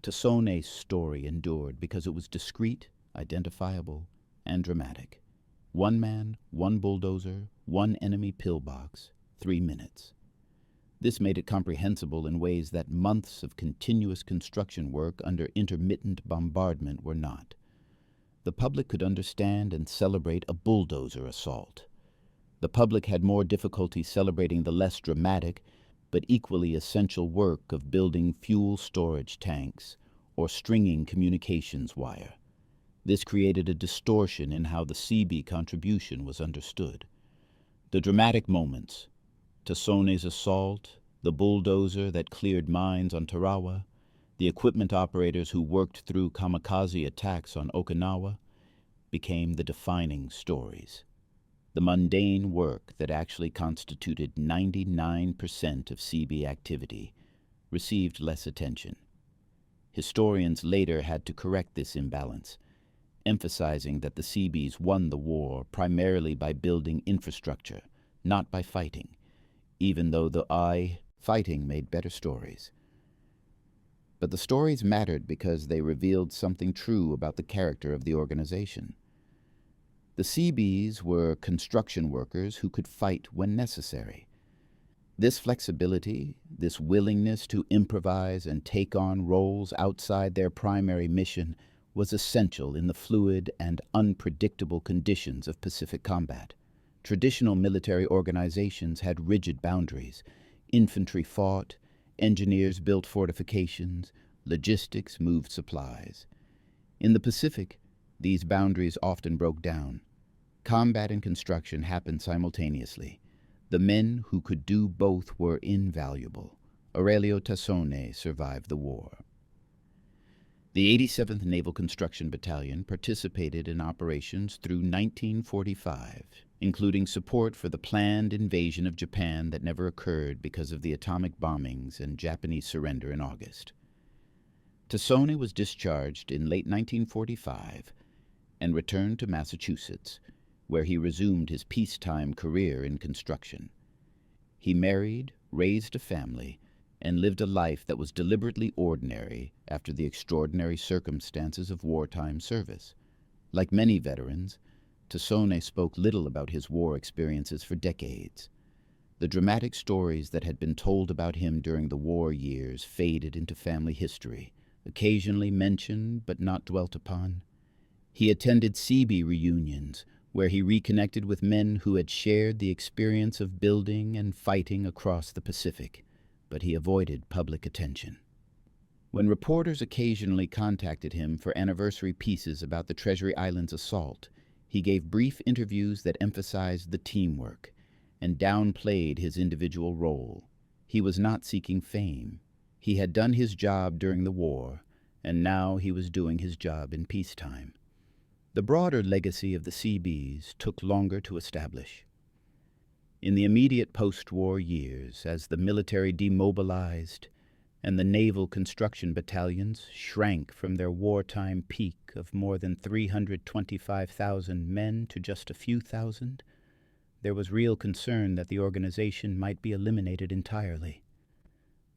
Tassone's story endured because it was discreet, identifiable, and dramatic. 1 man, 1 bulldozer, 1 enemy pillbox, 3 minutes. This made it comprehensible in ways that months of continuous construction work under intermittent bombardment were not. The public could understand and celebrate a bulldozer assault. The public had more difficulty celebrating the less dramatic but equally essential work of building fuel storage tanks or stringing communications wire. This created a distortion in how the Seabee contribution was understood. The dramatic moments, Tassone's assault, the bulldozer that cleared mines on Tarawa, the equipment operators who worked through kamikaze attacks on Okinawa, became the defining stories. The mundane work that actually constituted 99% of Seabee activity received less attention. Historians later had to correct this imbalance, emphasizing that the Seabees won the war primarily by building infrastructure, not by fighting, even though the fighting made better stories. But the stories mattered because they revealed something true about the character of the organization. The Seabees were construction workers who could fight when necessary. This flexibility, this willingness to improvise and take on roles outside their primary mission was essential in the fluid and unpredictable conditions of Pacific combat. Traditional military organizations had rigid boundaries. Infantry fought, engineers built fortifications, logistics moved supplies. In the Pacific, these boundaries often broke down. Combat and construction happened simultaneously. The men who could do both were invaluable. Aurelio Tassone survived the war. The 87th Naval Construction Battalion participated in operations through 1945, including support for the planned invasion of Japan that never occurred because of the atomic bombings and Japanese surrender in August. Tassone was discharged in late 1945 and returned to Massachusetts, where he resumed his peacetime career in construction. He married, raised a family, and lived a life that was deliberately ordinary after the extraordinary circumstances of wartime service. Like many veterans, Tassone spoke little about his war experiences for decades. The dramatic stories that had been told about him during the war years faded into family history, occasionally mentioned but not dwelt upon. He attended Seabees reunions, where he reconnected with men who had shared the experience of building and fighting across the Pacific, but he avoided public attention. When reporters occasionally contacted him for anniversary pieces about the Treasury Islands assault, he gave brief interviews that emphasized the teamwork and downplayed his individual role. He was not seeking fame. He had done his job during the war, and now he was doing his job in peacetime. The broader legacy of the Seabees took longer to establish. In the immediate post-war years, as the military demobilized and the naval construction battalions shrank from their wartime peak of more than 325,000 men to just a few thousand, there was real concern that the organization might be eliminated entirely.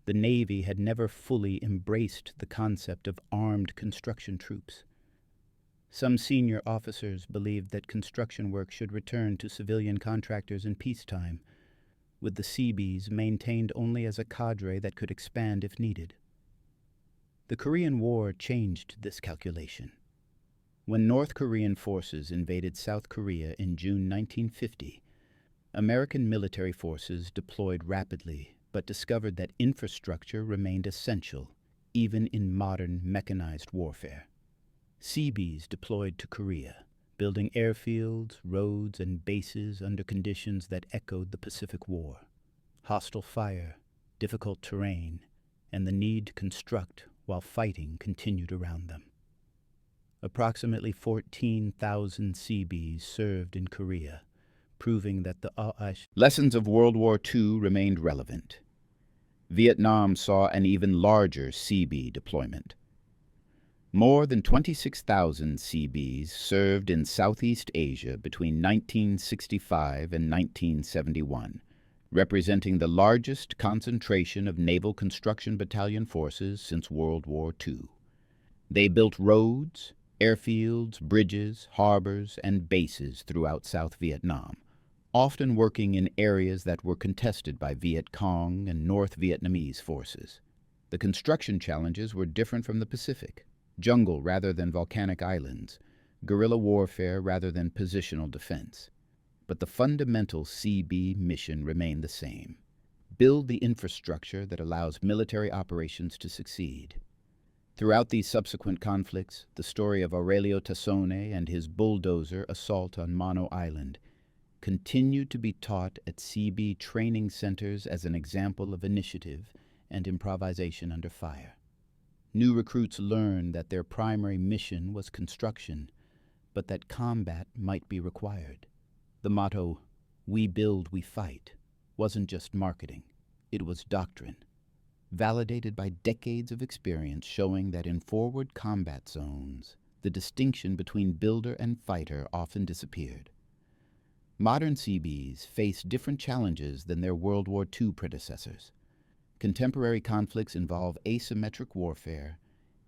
The Navy had never fully embraced the concept of armed construction troops. Some senior officers believed that construction work should return to civilian contractors in peacetime, with the Seabees maintained only as a cadre that could expand if needed. The Korean War changed this calculation. When North Korean forces invaded South Korea in June 1950, American military forces deployed rapidly but discovered that infrastructure remained essential, even in modern mechanized warfare. Seabees deployed to Korea, building airfields, roads, and bases under conditions that echoed the Pacific War. Hostile fire, difficult terrain, and the need to construct while fighting continued around them. Approximately 14,000 Seabees served in Korea, proving that the lessons of World War II remained relevant. Vietnam saw an even larger Seabee deployment. More than 26,000 Seabees served in Southeast Asia between 1965 and 1971, representing the largest concentration of naval construction battalion forces since World War II. They built roads, airfields, bridges, harbors, and bases throughout South Vietnam, often working in areas that were contested by Viet Cong and North Vietnamese forces. The construction challenges were different from the Pacific: jungle rather than volcanic islands, guerrilla warfare rather than positional defense. But the fundamental Seabee mission remained the same: build the infrastructure that allows military operations to succeed. Throughout these subsequent conflicts, the story of Aurelio Tassone and his bulldozer assault on Mono Island continued to be taught at Seabee training centers as an example of initiative and improvisation under fire. New recruits learned that their primary mission was construction, but that combat might be required. The motto, "We build, we fight," wasn't just marketing, it was doctrine, validated by decades of experience showing that in forward combat zones, the distinction between builder and fighter often disappeared. Modern Seabees face different challenges than their World War II predecessors. Contemporary conflicts involve asymmetric warfare,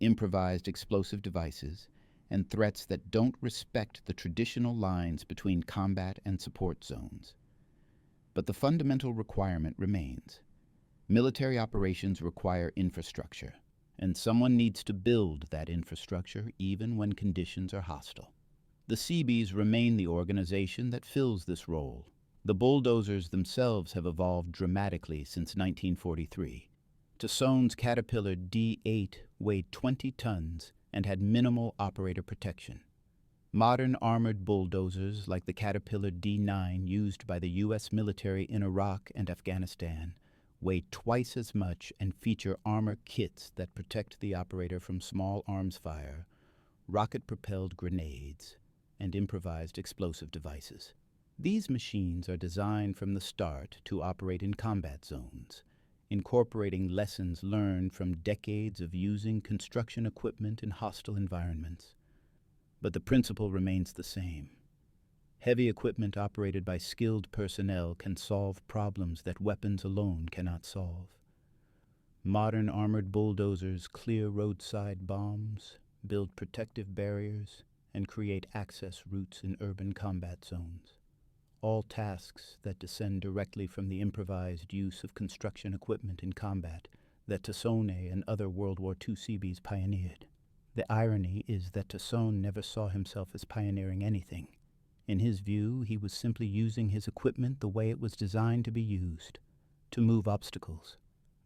improvised explosive devices, and threats that don't respect the traditional lines between combat and support zones. But the fundamental requirement remains. Military operations require infrastructure, and someone needs to build that infrastructure even when conditions are hostile. The Seabees remain the organization that fills this role. The bulldozers themselves have evolved dramatically since 1943. Tassone's Caterpillar D8 weighed 20 tons and had minimal operator protection. Modern armored bulldozers like the Caterpillar D9 used by the U.S. military in Iraq and Afghanistan weigh twice as much, and feature armor kits that protect the operator from small arms fire, rocket-propelled grenades, and improvised explosive devices. These machines are designed from the start to operate in combat zones, incorporating lessons learned from decades of using construction equipment in hostile environments. But the principle remains the same. Heavy equipment operated by skilled personnel can solve problems that weapons alone cannot solve. Modern armored bulldozers clear roadside bombs, build protective barriers, and create access routes in urban combat zones. All tasks that descend directly from the improvised use of construction equipment in combat that Tassone and other World War II Seabees pioneered. The irony is that Tassone never saw himself as pioneering anything. In his view, he was simply using his equipment the way it was designed to be used, to move obstacles.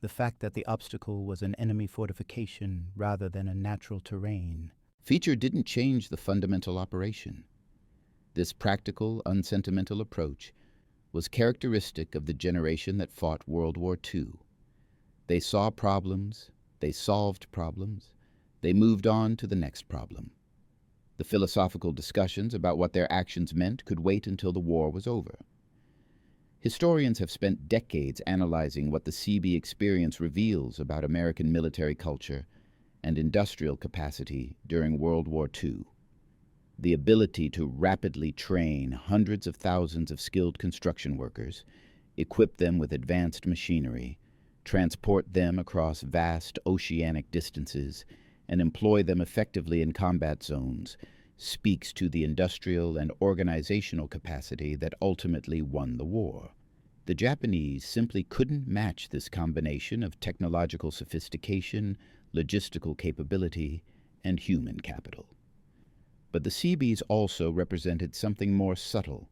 The fact that the obstacle was an enemy fortification rather than a natural terrain feature didn't change the fundamental operation. This practical, unsentimental approach was characteristic of the generation that fought World War II. They saw problems, they solved problems, they moved on to the next problem. The philosophical discussions about what their actions meant could wait until the war was over. Historians have spent decades analyzing what the Seabee experience reveals about American military culture and industrial capacity during World War II. The ability to rapidly train hundreds of thousands of skilled construction workers, equip them with advanced machinery, transport them across vast oceanic distances, and employ them effectively in combat zones speaks to the industrial and organizational capacity that ultimately won the war. The Japanese simply couldn't match this combination of technological sophistication, logistical capability, and human capital. But the Seabees also represented something more subtle,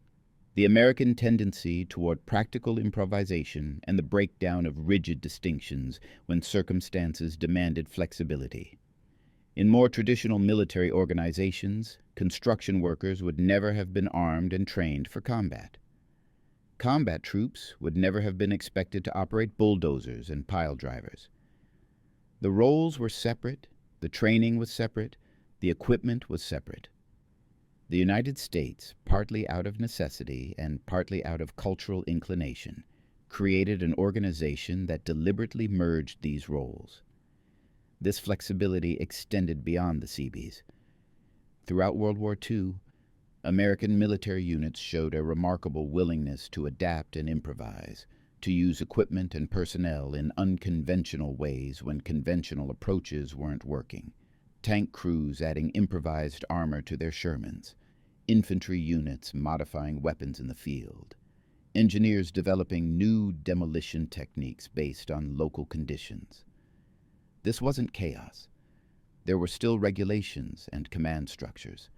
the American tendency toward practical improvisation and the breakdown of rigid distinctions when circumstances demanded flexibility. In more traditional military organizations, construction workers would never have been armed and trained for combat. Combat troops would never have been expected to operate bulldozers and pile drivers. The roles were separate, the training was separate, the equipment was separate. The United States, partly out of necessity and partly out of cultural inclination, created an organization that deliberately merged these roles. This flexibility extended beyond the Seabees. Throughout World War II, American military units showed a remarkable willingness to adapt and improvise, to use equipment and personnel in unconventional ways when conventional approaches weren't working. Tank crews adding improvised armor to their Shermans, infantry units modifying weapons in the field, engineers developing new demolition techniques based on local conditions. This wasn't chaos. There were still regulations and command structures,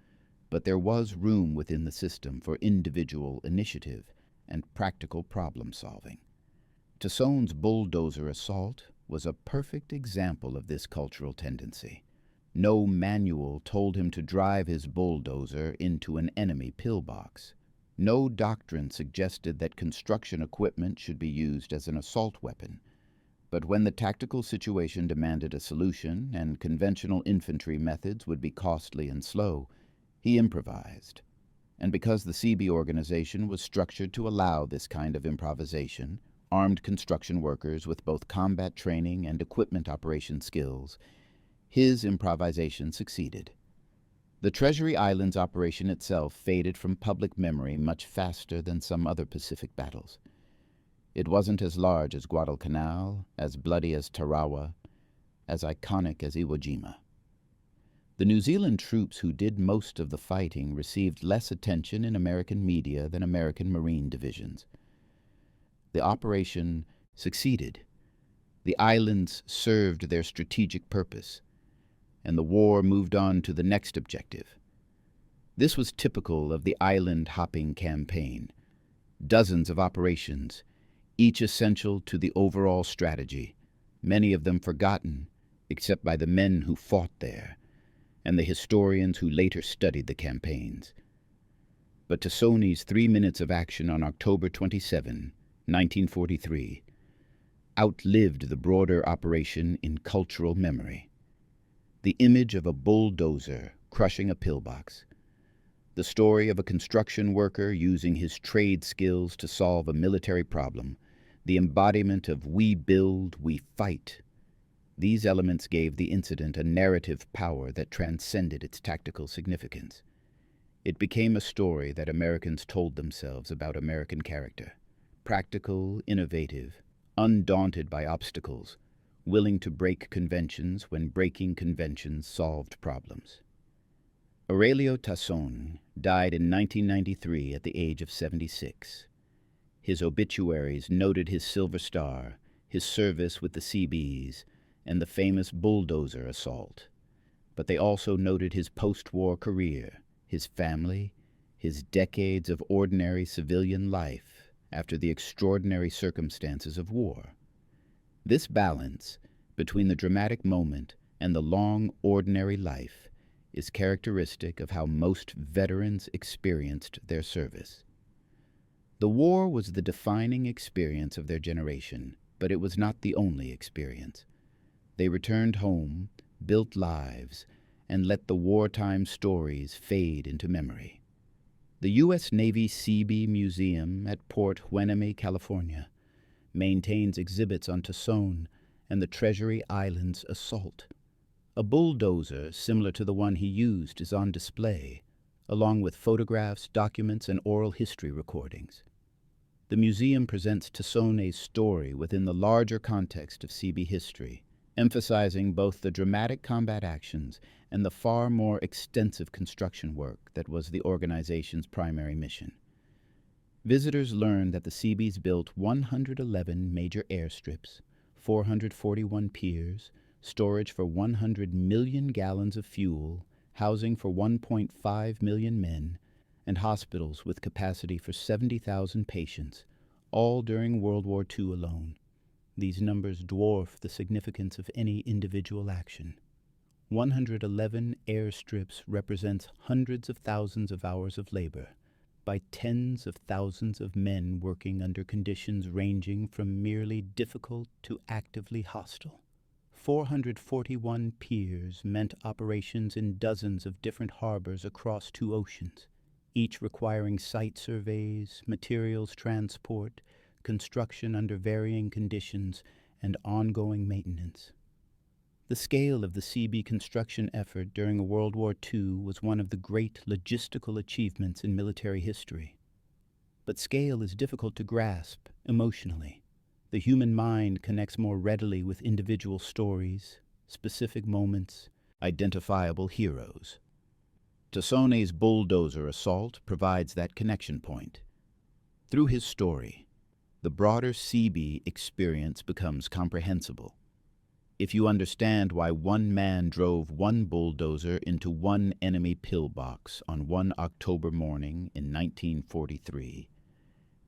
but there was room within the system for individual initiative and practical problem-solving. Tassone's bulldozer assault was a perfect example of this cultural tendency. No manual told him to drive his bulldozer into an enemy pillbox. No doctrine suggested that construction equipment should be used as an assault weapon. But when the tactical situation demanded a solution and conventional infantry methods would be costly and slow, he improvised. And because the Seabee organization was structured to allow this kind of improvisation, armed construction workers with both combat training and equipment operation skills, his improvisation succeeded. The Treasury Islands operation itself faded from public memory much faster than some other Pacific battles. It wasn't as large as Guadalcanal, as bloody as Tarawa, as iconic as Iwo Jima. The New Zealand troops who did most of the fighting received less attention in American media than American Marine divisions. The operation succeeded. The islands served their strategic purpose, and the war moved on to the next objective. This was typical of the island-hopping campaign. Dozens of operations, each essential to the overall strategy, many of them forgotten except by the men who fought there and the historians who later studied the campaigns. But Tassone's 3 minutes of action on October 27, 1943, outlived the broader operation in cultural memory. The image of a bulldozer crushing a pillbox, the story of a construction worker using his trade skills to solve a military problem, the embodiment of "we build, we fight." These elements gave the incident a narrative power that transcended its tactical significance. It became a story that Americans told themselves about American character: practical, innovative, undaunted by obstacles, willing to break conventions when breaking conventions solved problems. Aurelio Tassone died in 1993 at the age of 76. His obituaries noted his Silver Star, his service with the Seabees, and the famous bulldozer assault. But they also noted his post-war career, his family, his decades of ordinary civilian life after the extraordinary circumstances of war. This balance between the dramatic moment and the long, ordinary life is characteristic of how most veterans experienced their service. The war was the defining experience of their generation, but it was not the only experience. They returned home, built lives, and let the wartime stories fade into memory. The U.S. Navy Seabee Museum at Port Hueneme, California, maintains exhibits on Tassone and the Treasury Islands assault. A bulldozer similar to the one he used is on display, along with photographs, documents, and oral history recordings. The museum presents Tassone's story within the larger context of Seabee history, emphasizing both the dramatic combat actions and the far more extensive construction work that was the organization's primary mission. Visitors learn that the Seabees built 111 major airstrips, 441 piers, storage for 100 million gallons of fuel, housing for 1.5 million men, and hospitals with capacity for 70,000 patients, all during World War II alone. These numbers dwarf the significance of any individual action. 111 airstrips represents hundreds of thousands of hours of labor by tens of thousands of men working under conditions ranging from merely difficult to actively hostile. 441 piers meant operations in dozens of different harbors across 2 oceans, each requiring site surveys, materials transport, construction under varying conditions, and ongoing maintenance. The scale of the Seabee construction effort during World War II was one of the great logistical achievements in military history. But scale is difficult to grasp emotionally. The human mind connects more readily with individual stories, specific moments, identifiable heroes. Tassone's bulldozer assault provides that connection point. Through his story, the broader Seabee experience becomes comprehensible. If you understand why one man drove one bulldozer into one enemy pillbox on one October morning in 1943,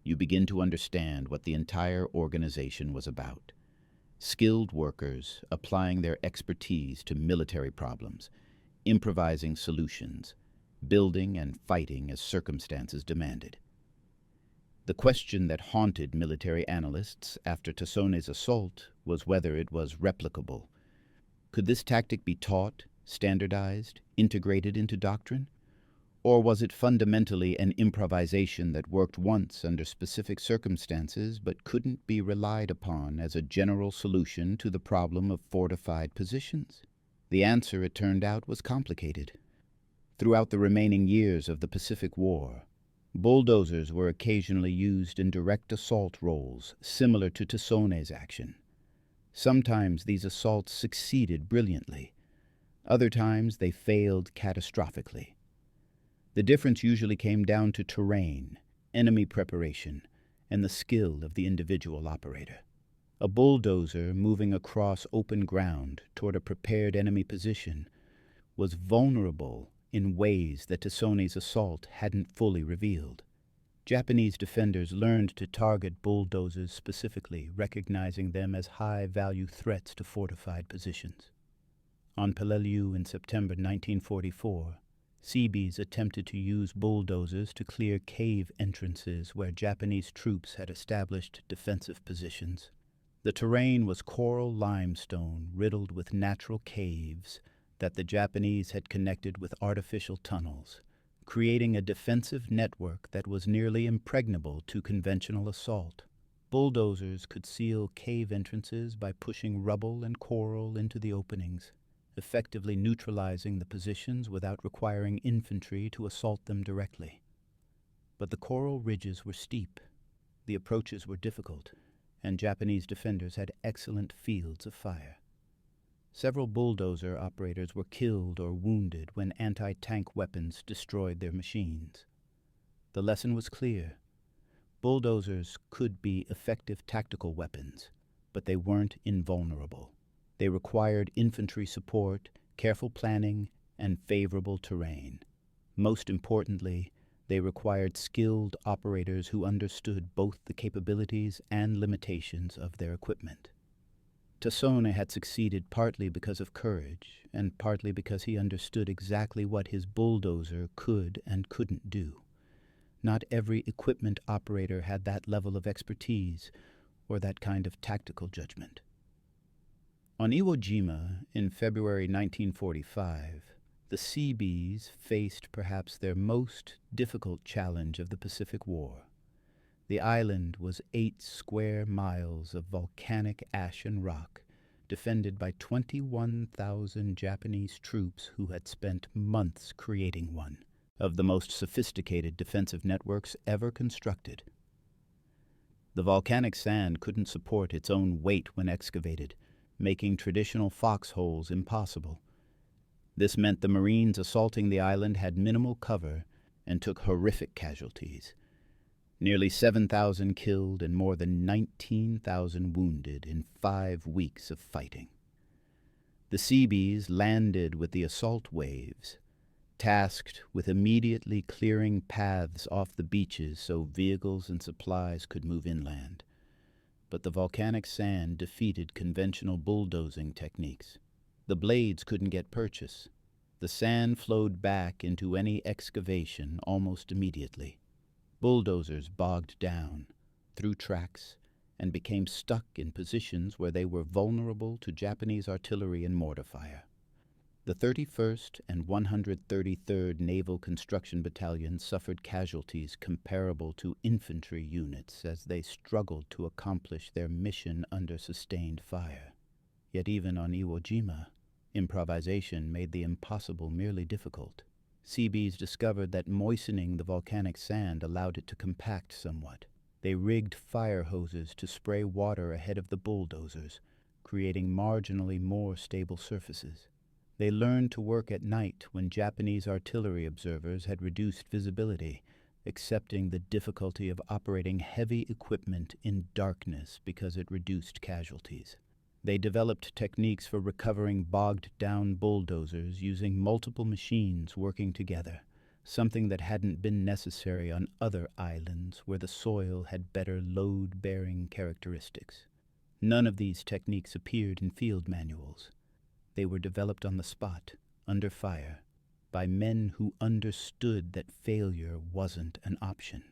you begin to understand what the entire organization was about. Skilled workers applying their expertise to military problems, improvising solutions, building and fighting as circumstances demanded. The question that haunted military analysts after Tassone's assault was whether it was replicable. Could this tactic be taught, standardized, integrated into doctrine? Or was it fundamentally an improvisation that worked once under specific circumstances but couldn't be relied upon as a general solution to the problem of fortified positions? The answer, it turned out, was complicated. Throughout the remaining years of the Pacific War, bulldozers were occasionally used in direct assault roles similar to Tassone's action. Sometimes these assaults succeeded brilliantly. Other times they failed catastrophically. The difference usually came down to terrain, enemy preparation, and the skill of the individual operator. A bulldozer moving across open ground toward a prepared enemy position was vulnerable in ways that Tassone's assault hadn't fully revealed. Japanese defenders learned to target bulldozers specifically, recognizing them as high-value threats to fortified positions. On Peleliu in September 1944, Seabees attempted to use bulldozers to clear cave entrances where Japanese troops had established defensive positions. The terrain was coral limestone riddled with natural caves that the Japanese had connected with artificial tunnels, creating a defensive network that was nearly impregnable to conventional assault. Bulldozers could seal cave entrances by pushing rubble and coral into the openings, effectively neutralizing the positions without requiring infantry to assault them directly. But the coral ridges were steep, the approaches were difficult, and Japanese defenders had excellent fields of fire. Several bulldozer operators were killed or wounded when anti-tank weapons destroyed their machines. The lesson was clear. Bulldozers could be effective tactical weapons, but they weren't invulnerable. They required infantry support, careful planning, and favorable terrain. Most importantly, they required skilled operators who understood both the capabilities and limitations of their equipment. Tassone had succeeded partly because of courage, and partly because he understood exactly what his bulldozer could and couldn't do. Not every equipment operator had that level of expertise or that kind of tactical judgment. On Iwo Jima, in February 1945, the Seabees faced perhaps their most difficult challenge of the Pacific War. The island was 8 square miles of volcanic ash and rock, defended by 21,000 Japanese troops who had spent months creating one of the most sophisticated defensive networks ever constructed. The volcanic sand couldn't support its own weight when excavated, making traditional foxholes impossible. This meant the Marines assaulting the island had minimal cover and took horrific casualties. Nearly 7,000 killed and more than 19,000 wounded in 5 weeks of fighting. The Seabees landed with the assault waves, tasked with immediately clearing paths off the beaches so vehicles and supplies could move inland. But the volcanic sand defeated conventional bulldozing techniques. The blades couldn't get purchase. The sand flowed back into any excavation almost immediately. Bulldozers bogged down, through tracks, and became stuck in positions where they were vulnerable to Japanese artillery and mortar fire. The 31st and 133rd Naval Construction Battalions suffered casualties comparable to infantry units as they struggled to accomplish their mission under sustained fire. Yet even on Iwo Jima, improvisation made the impossible merely difficult. Seabees discovered that moistening the volcanic sand allowed it to compact somewhat. They rigged fire hoses to spray water ahead of the bulldozers, creating marginally more stable surfaces. They learned to work at night when Japanese artillery observers had reduced visibility, accepting the difficulty of operating heavy equipment in darkness because it reduced casualties. They developed techniques for recovering bogged-down bulldozers using multiple machines working together, something that hadn't been necessary on other islands where the soil had better load-bearing characteristics. None of these techniques appeared in field manuals. They were developed on the spot, under fire, by men who understood that failure wasn't an option.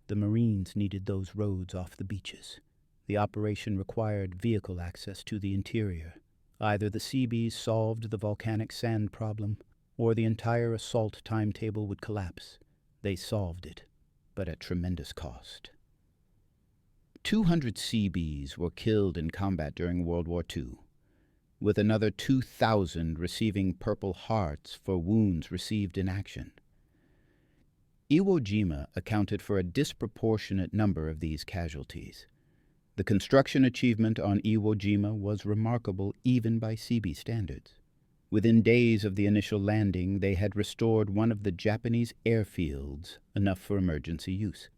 The Marines needed those roads off the beaches. The operation required vehicle access to the interior. Either the Seabees solved the volcanic sand problem, or the entire assault timetable would collapse. They solved it, but at tremendous cost. 200 Seabees were killed in combat during World War II, with another 2,000 receiving Purple Hearts for wounds received in action. Iwo Jima accounted for a disproportionate number of these casualties. The construction achievement on Iwo Jima was remarkable even by Seabee standards. Within days of the initial landing, they had restored one of the Japanese airfields, enough for emergency use.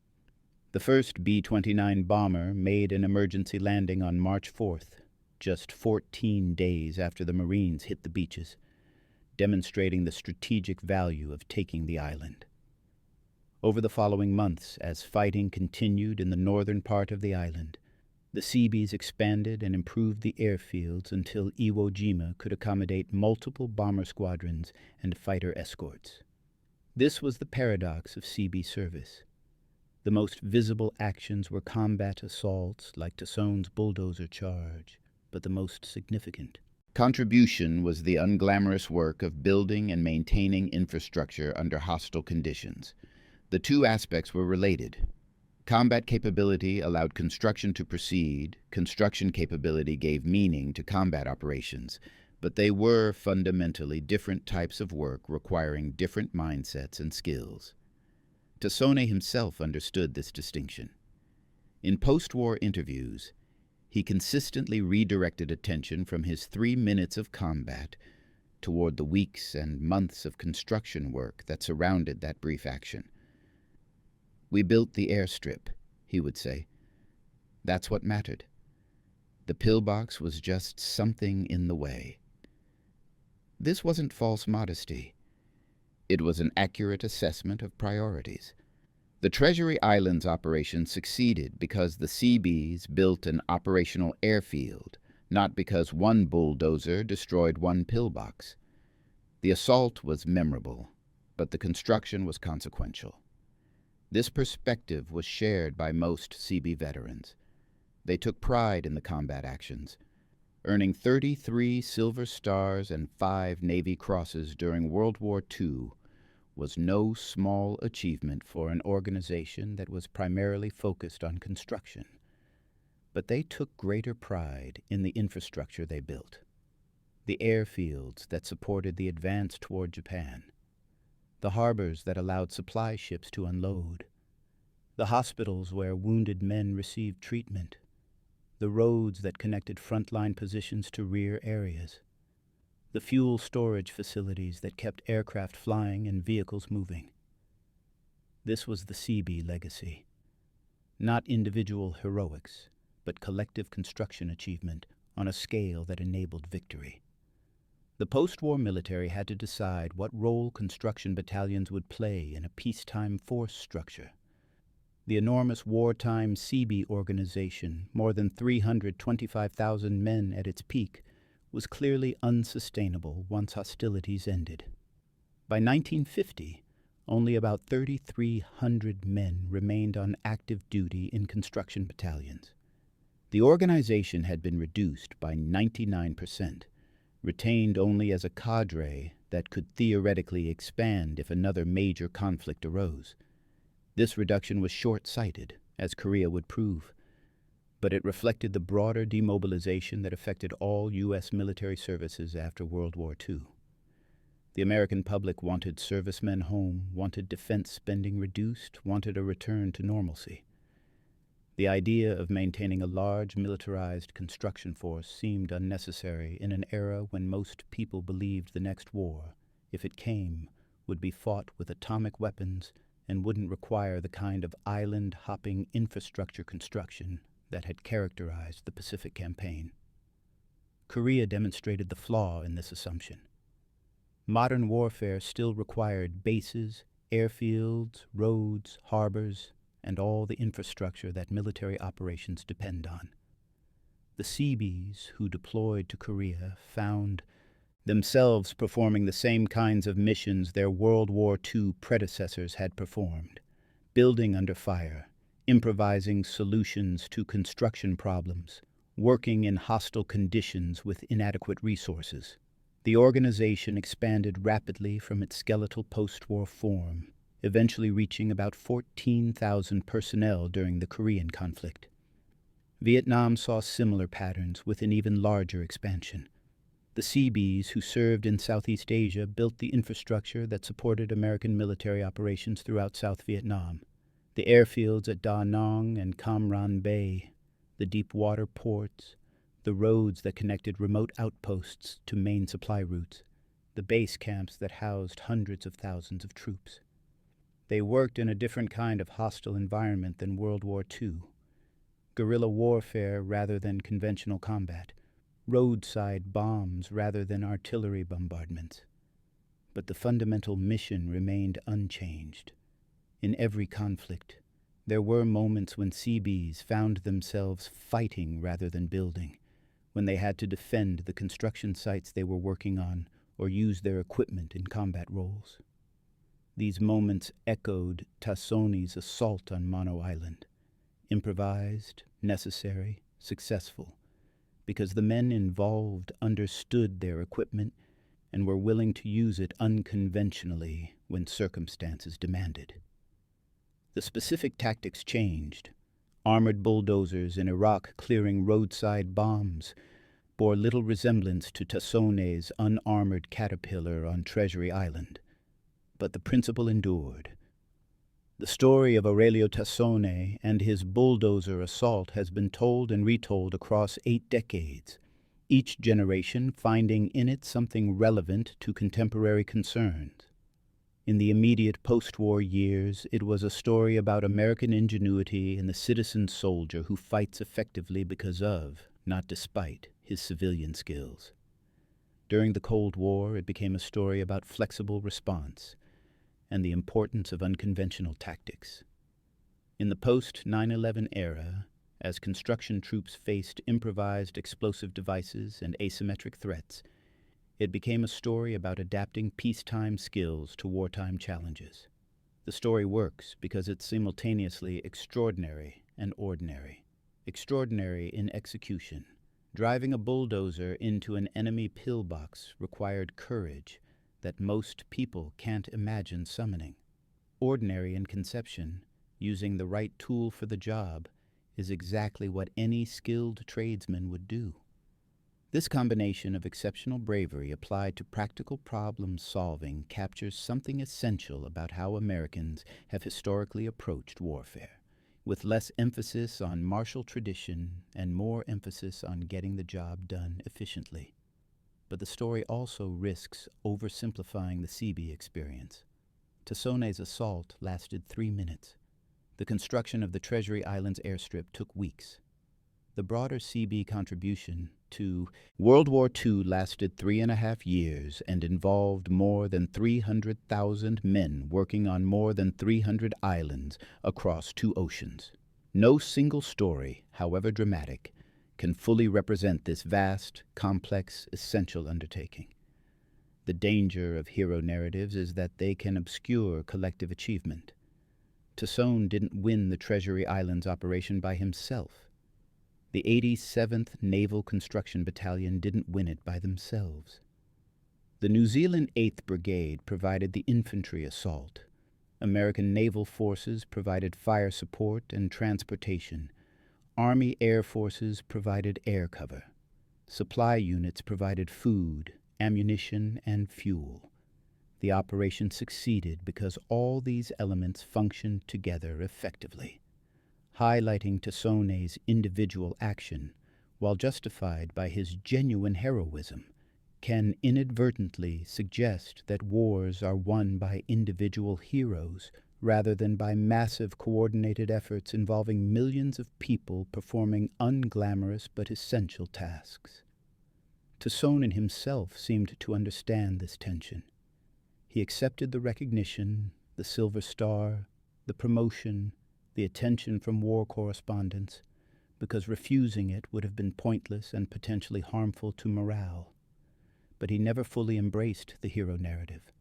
The first B-29 bomber made an emergency landing on March 4th, just 14 days after the Marines hit the beaches, demonstrating the strategic value of taking the island. Over the following months, as fighting continued in the northern part of the island, the Seabees expanded and improved the airfields until Iwo Jima could accommodate multiple bomber squadrons and fighter escorts. This was the paradox of Seabee service. The most visible actions were combat assaults like Tussauds bulldozer charge, but the most significant contribution was the unglamorous work of building and maintaining infrastructure under hostile conditions. The two aspects were related. Combat capability allowed construction to proceed, construction capability gave meaning to combat operations, but they were fundamentally different types of work requiring different mindsets and skills. Tassone himself understood this distinction. In post-war interviews, he consistently redirected attention from his 3 minutes of combat toward the weeks and months of construction work that surrounded that brief action. "We built the airstrip," he would say. "That's what mattered. The pillbox was just something in the way." This wasn't false modesty. It was an accurate assessment of priorities. The Treasury Islands operation succeeded because the Seabees built an operational airfield, not because one bulldozer destroyed one pillbox. The assault was memorable, but the construction was consequential. This perspective was shared by most Seabee veterans. They took pride in the combat actions, earning 33 Silver Stars and 5 Navy Crosses during World War II was no small achievement for an organization that was primarily focused on construction. But they took greater pride in the infrastructure they built. The airfields that supported the advance toward Japan. The harbors that allowed supply ships to unload. The hospitals where wounded men received treatment. The roads that connected frontline positions to rear areas. The fuel storage facilities that kept aircraft flying and vehicles moving. This was the Seabee legacy. Not individual heroics, but collective construction achievement on a scale that enabled victory. The post-war military had to decide what role construction battalions would play in a peacetime force structure. The enormous wartime Seabee organization, more than 325,000 men at its peak, was clearly unsustainable once hostilities ended. By 1950, only about 3,300 men remained on active duty in construction battalions. The organization had been reduced by 99%, retained only as a cadre that could theoretically expand if another major conflict arose. This reduction was short-sighted, as Korea would prove, but it reflected the broader demobilization that affected all U.S. military services after World War II. The American public wanted servicemen home, wanted defense spending reduced, wanted a return to normalcy. The idea of maintaining a large militarized construction force seemed unnecessary in an era when most people believed the next war, if it came, would be fought with atomic weapons and wouldn't require the kind of island-hopping infrastructure construction that had characterized the Pacific Campaign. Korea demonstrated the flaw in this assumption. Modern warfare still required bases, airfields, roads, harbors, and all the infrastructure that military operations depend on. The Seabees who deployed to Korea found themselves performing the same kinds of missions their World War II predecessors had performed, building under fire, improvising solutions to construction problems, working in hostile conditions with inadequate resources. The organization expanded rapidly from its skeletal post-war form, eventually reaching about 14,000 personnel during the Korean conflict. Vietnam saw similar patterns with an even larger expansion. The Seabees who served in Southeast Asia built the infrastructure that supported American military operations throughout South Vietnam. The airfields at Da Nang and Cam Ranh Bay, the deep water ports, the roads that connected remote outposts to main supply routes, the base camps that housed hundreds of thousands of troops. They worked in a different kind of hostile environment than World War II. Guerrilla warfare rather than conventional combat, roadside bombs rather than artillery bombardments. But the fundamental mission remained unchanged. In every conflict, there were moments when Seabees found themselves fighting rather than building, when they had to defend the construction sites they were working on or use their equipment in combat roles. These moments echoed Tassone's assault on Mono Island. Improvised, necessary, successful, because the men involved understood their equipment and were willing to use it unconventionally when circumstances demanded. The specific tactics changed. Armored bulldozers in Iraq clearing roadside bombs bore little resemblance to Tassone's unarmored caterpillar on Treasury Island. But the principle endured. The story of Aurelio Tassone and his bulldozer assault has been told and retold across 8 decades, each generation finding in it something relevant to contemporary concerns. In the immediate post-war years, it was a story about American ingenuity and the citizen soldier who fights effectively because of, not despite, his civilian skills. During the Cold War, it became a story about flexible response and the importance of unconventional tactics. In the post-9/11 era, as construction troops faced improvised explosive devices and asymmetric threats, it became a story about adapting peacetime skills to wartime challenges. The story works because it's simultaneously extraordinary and ordinary. Extraordinary in execution. Driving a bulldozer into an enemy pillbox required courage that most people can't imagine summoning. Ordinary in conception, using the right tool for the job is exactly what any skilled tradesman would do. This combination of exceptional bravery applied to practical problem solving captures something essential about how Americans have historically approached warfare, with less emphasis on martial tradition and more emphasis on getting the job done efficiently. But the story also risks oversimplifying the Seabee experience. Tassone's assault lasted 3 minutes. The construction of the Treasury Islands airstrip took weeks. The broader Seabee contribution to World War II lasted 3.5 years and involved more than 300,000 men working on more than 300 islands across 2 oceans. No single story, however dramatic, can fully represent this vast, complex, essential undertaking. The danger of hero narratives is that they can obscure collective achievement. Tassone didn't win the Treasury Islands operation by himself. The 87th Naval Construction Battalion didn't win it by themselves. The New Zealand 8th Brigade provided the infantry assault. American naval forces provided fire support and transportation. Army Air Forces provided air cover. Supply units provided food, ammunition, and fuel. The operation succeeded because all these elements functioned together effectively. Highlighting Tassone's individual action, while justified by his genuine heroism, can inadvertently suggest that wars are won by individual heroes rather than by massive coordinated efforts involving millions of people performing unglamorous but essential tasks. Tassone himself seemed to understand this tension. He accepted the recognition, the Silver Star, the promotion, the attention from war correspondents, because refusing it would have been pointless and potentially harmful to morale. But he never fully embraced the hero narrative.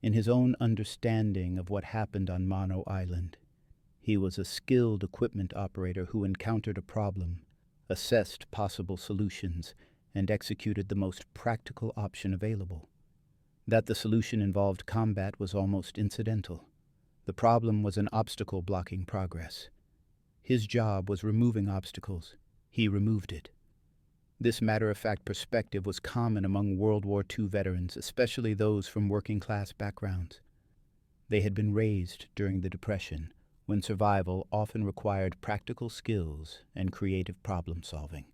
In his own understanding of what happened on Mono Island, he was a skilled equipment operator who encountered a problem, assessed possible solutions, and executed the most practical option available. That the solution involved combat was almost incidental. The problem was an obstacle blocking progress. His job was removing obstacles. He removed it. This matter-of-fact perspective was common among World War II veterans, especially those from working-class backgrounds. They had been raised during the Depression, when survival often required practical skills and creative problem-solving.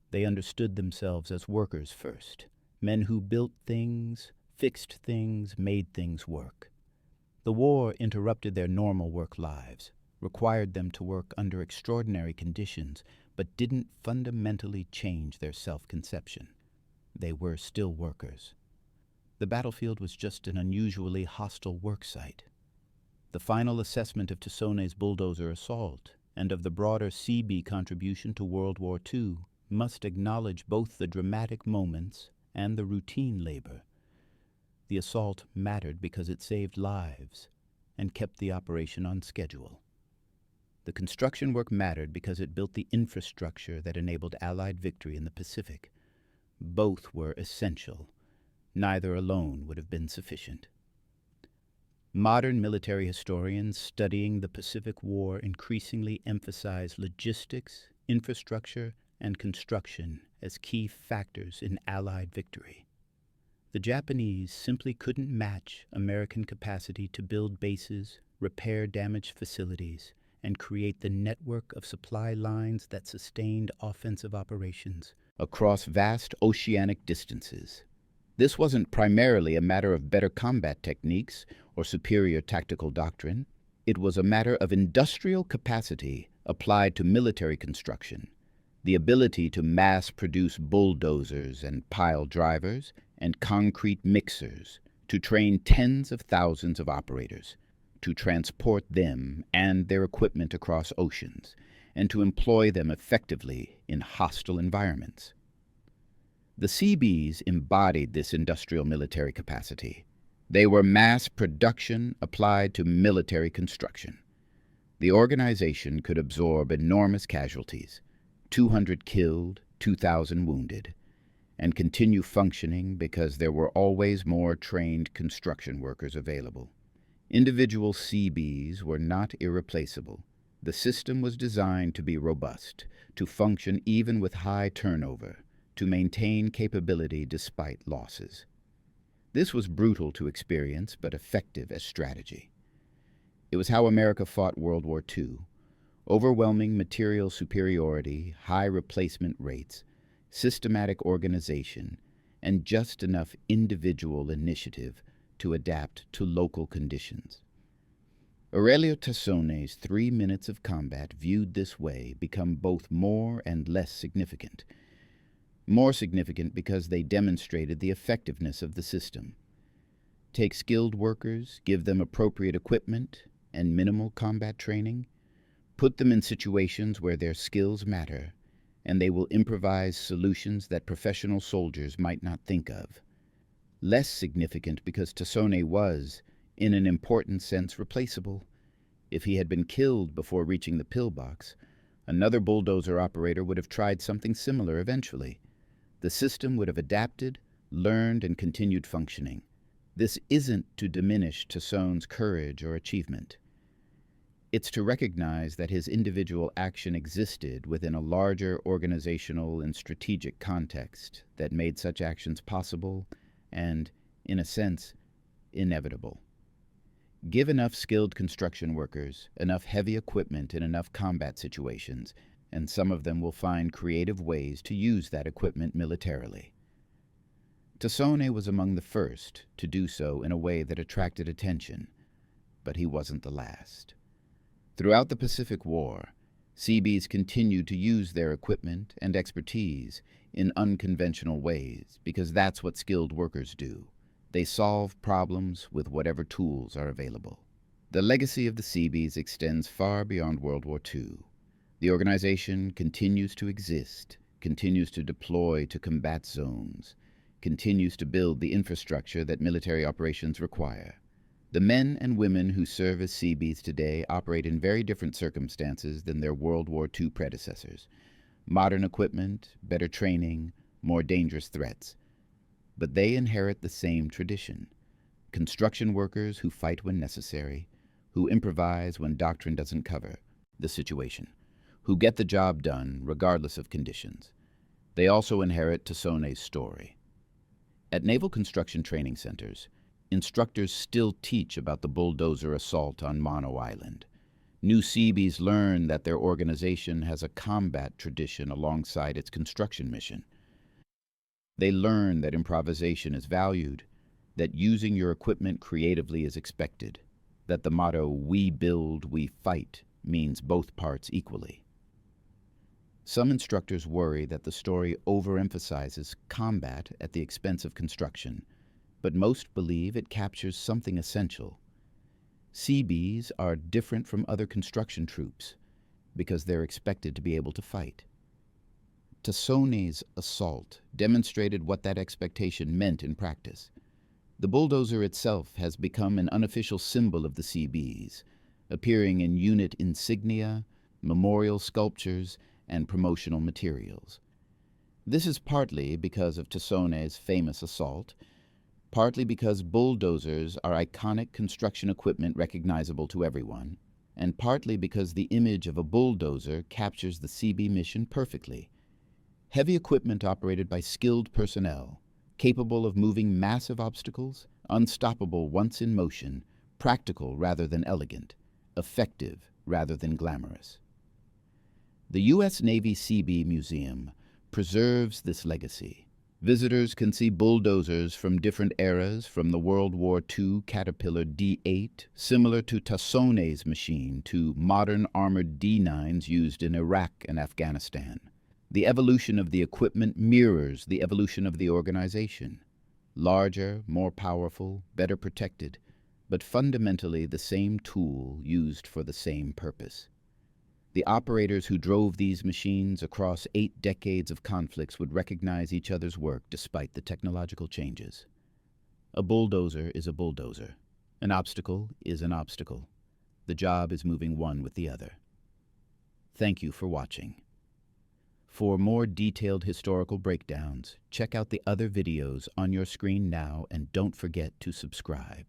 They understood themselves as workers first, men who built things, fixed things, made things work. The war interrupted their normal work lives, required them to work under extraordinary conditions, but didn't fundamentally change their self-conception. They were still workers. The battlefield was just an unusually hostile work site. The final assessment of Tassone's bulldozer assault and of the broader Seabee contribution to World War II must acknowledge both the dramatic moments and the routine labor. The assault mattered because it saved lives and kept the operation on schedule. The construction work mattered because it built the infrastructure that enabled Allied victory in the Pacific. Both were essential. Neither alone would have been sufficient. Modern military historians studying the Pacific War increasingly emphasize logistics, infrastructure, and construction as key factors in Allied victory. The Japanese simply couldn't match American capacity to build bases, repair damaged facilities, and create the network of supply lines that sustained offensive operations across vast oceanic distances. This wasn't primarily a matter of better combat techniques or superior tactical doctrine. It was a matter of industrial capacity applied to military construction, the ability to mass-produce bulldozers and pile drivers and concrete mixers, to train tens of thousands of operators, to transport them and their equipment across oceans, and to employ them effectively in hostile environments. The Seabees embodied this industrial military capacity. They were mass production applied to military construction. The organization could absorb enormous casualties, 200 killed, 2,000 wounded, and continue functioning because there were always more trained construction workers available. Individual Seabees were not irreplaceable. The system was designed to be robust, to function even with high turnover, to maintain capability despite losses. This was brutal to experience, but effective as strategy. It was how America fought World War II. Overwhelming material superiority, high replacement rates, systematic organization, and just enough individual initiative to adapt to local conditions. Aurelio Tassone's 3 minutes of combat viewed this way become both more and less significant. More significant because they demonstrated the effectiveness of the system. Take skilled workers, give them appropriate equipment and minimal combat training, put them in situations where their skills matter, and they will improvise solutions that professional soldiers might not think of. Less significant because Tassone was, in an important sense, replaceable. If he had been killed before reaching the pillbox, another bulldozer operator would have tried something similar eventually. The system would have adapted, learned, and continued functioning. This isn't to diminish Tassone's courage or achievement. It's to recognize that his individual action existed within a larger organizational and strategic context that made such actions possible and, in a sense, inevitable. Give enough skilled construction workers, enough heavy equipment in enough combat situations, and some of them will find creative ways to use that equipment militarily. Tassone was among the first to do so in a way that attracted attention, but he wasn't the last. Throughout the Pacific War, Seabees continued to use their equipment and expertise in unconventional ways because that's what skilled workers do. They solve problems with whatever tools are available. The legacy of the Seabees extends far beyond World War II. The organization continues to exist, continues to deploy to combat zones, continues to build the infrastructure that military operations require. The men and women who serve as Seabees today operate in very different circumstances than their World War II predecessors. Modern equipment, better training, more dangerous threats. But they inherit the same tradition. Construction workers who fight when necessary, who improvise when doctrine doesn't cover the situation, who get the job done regardless of conditions. They also inherit Tassone's story. At naval construction training centers, instructors still teach about the bulldozer assault on Mono Island. New Seabees learn that their organization has a combat tradition alongside its construction mission. They learn that improvisation is valued, that using your equipment creatively is expected, that the motto, "We build, we fight," means both parts equally. Some instructors worry that the story overemphasizes combat at the expense of construction, but most believe it captures something essential. Seabees are different from other construction troops because they're expected to be able to fight. Tassone's assault demonstrated what that expectation meant in practice. The bulldozer itself has become an unofficial symbol of the Seabees, appearing in unit insignia, memorial sculptures, and promotional materials. This is partly because of Tassone's famous assault, partly because bulldozers are iconic construction equipment recognizable to everyone, and partly because the image of a bulldozer captures the Seabee mission perfectly. Heavy equipment operated by skilled personnel, capable of moving massive obstacles, unstoppable once in motion, practical rather than elegant, effective rather than glamorous. The U.S. Navy Seabee Museum preserves this legacy. Visitors can see bulldozers from different eras, from the World War II Caterpillar D8, similar to Tassone's machine, to modern armored D9s used in Iraq and Afghanistan. The evolution of the equipment mirrors the evolution of the organization. Larger, more powerful, better protected, but fundamentally the same tool used for the same purpose. The operators who drove these machines across 8 decades of conflicts would recognize each other's work despite the technological changes. A bulldozer is a bulldozer. An obstacle is an obstacle. The job is moving one with the other. Thank you for watching. For more detailed historical breakdowns, check out the other videos on your screen now and don't forget to subscribe.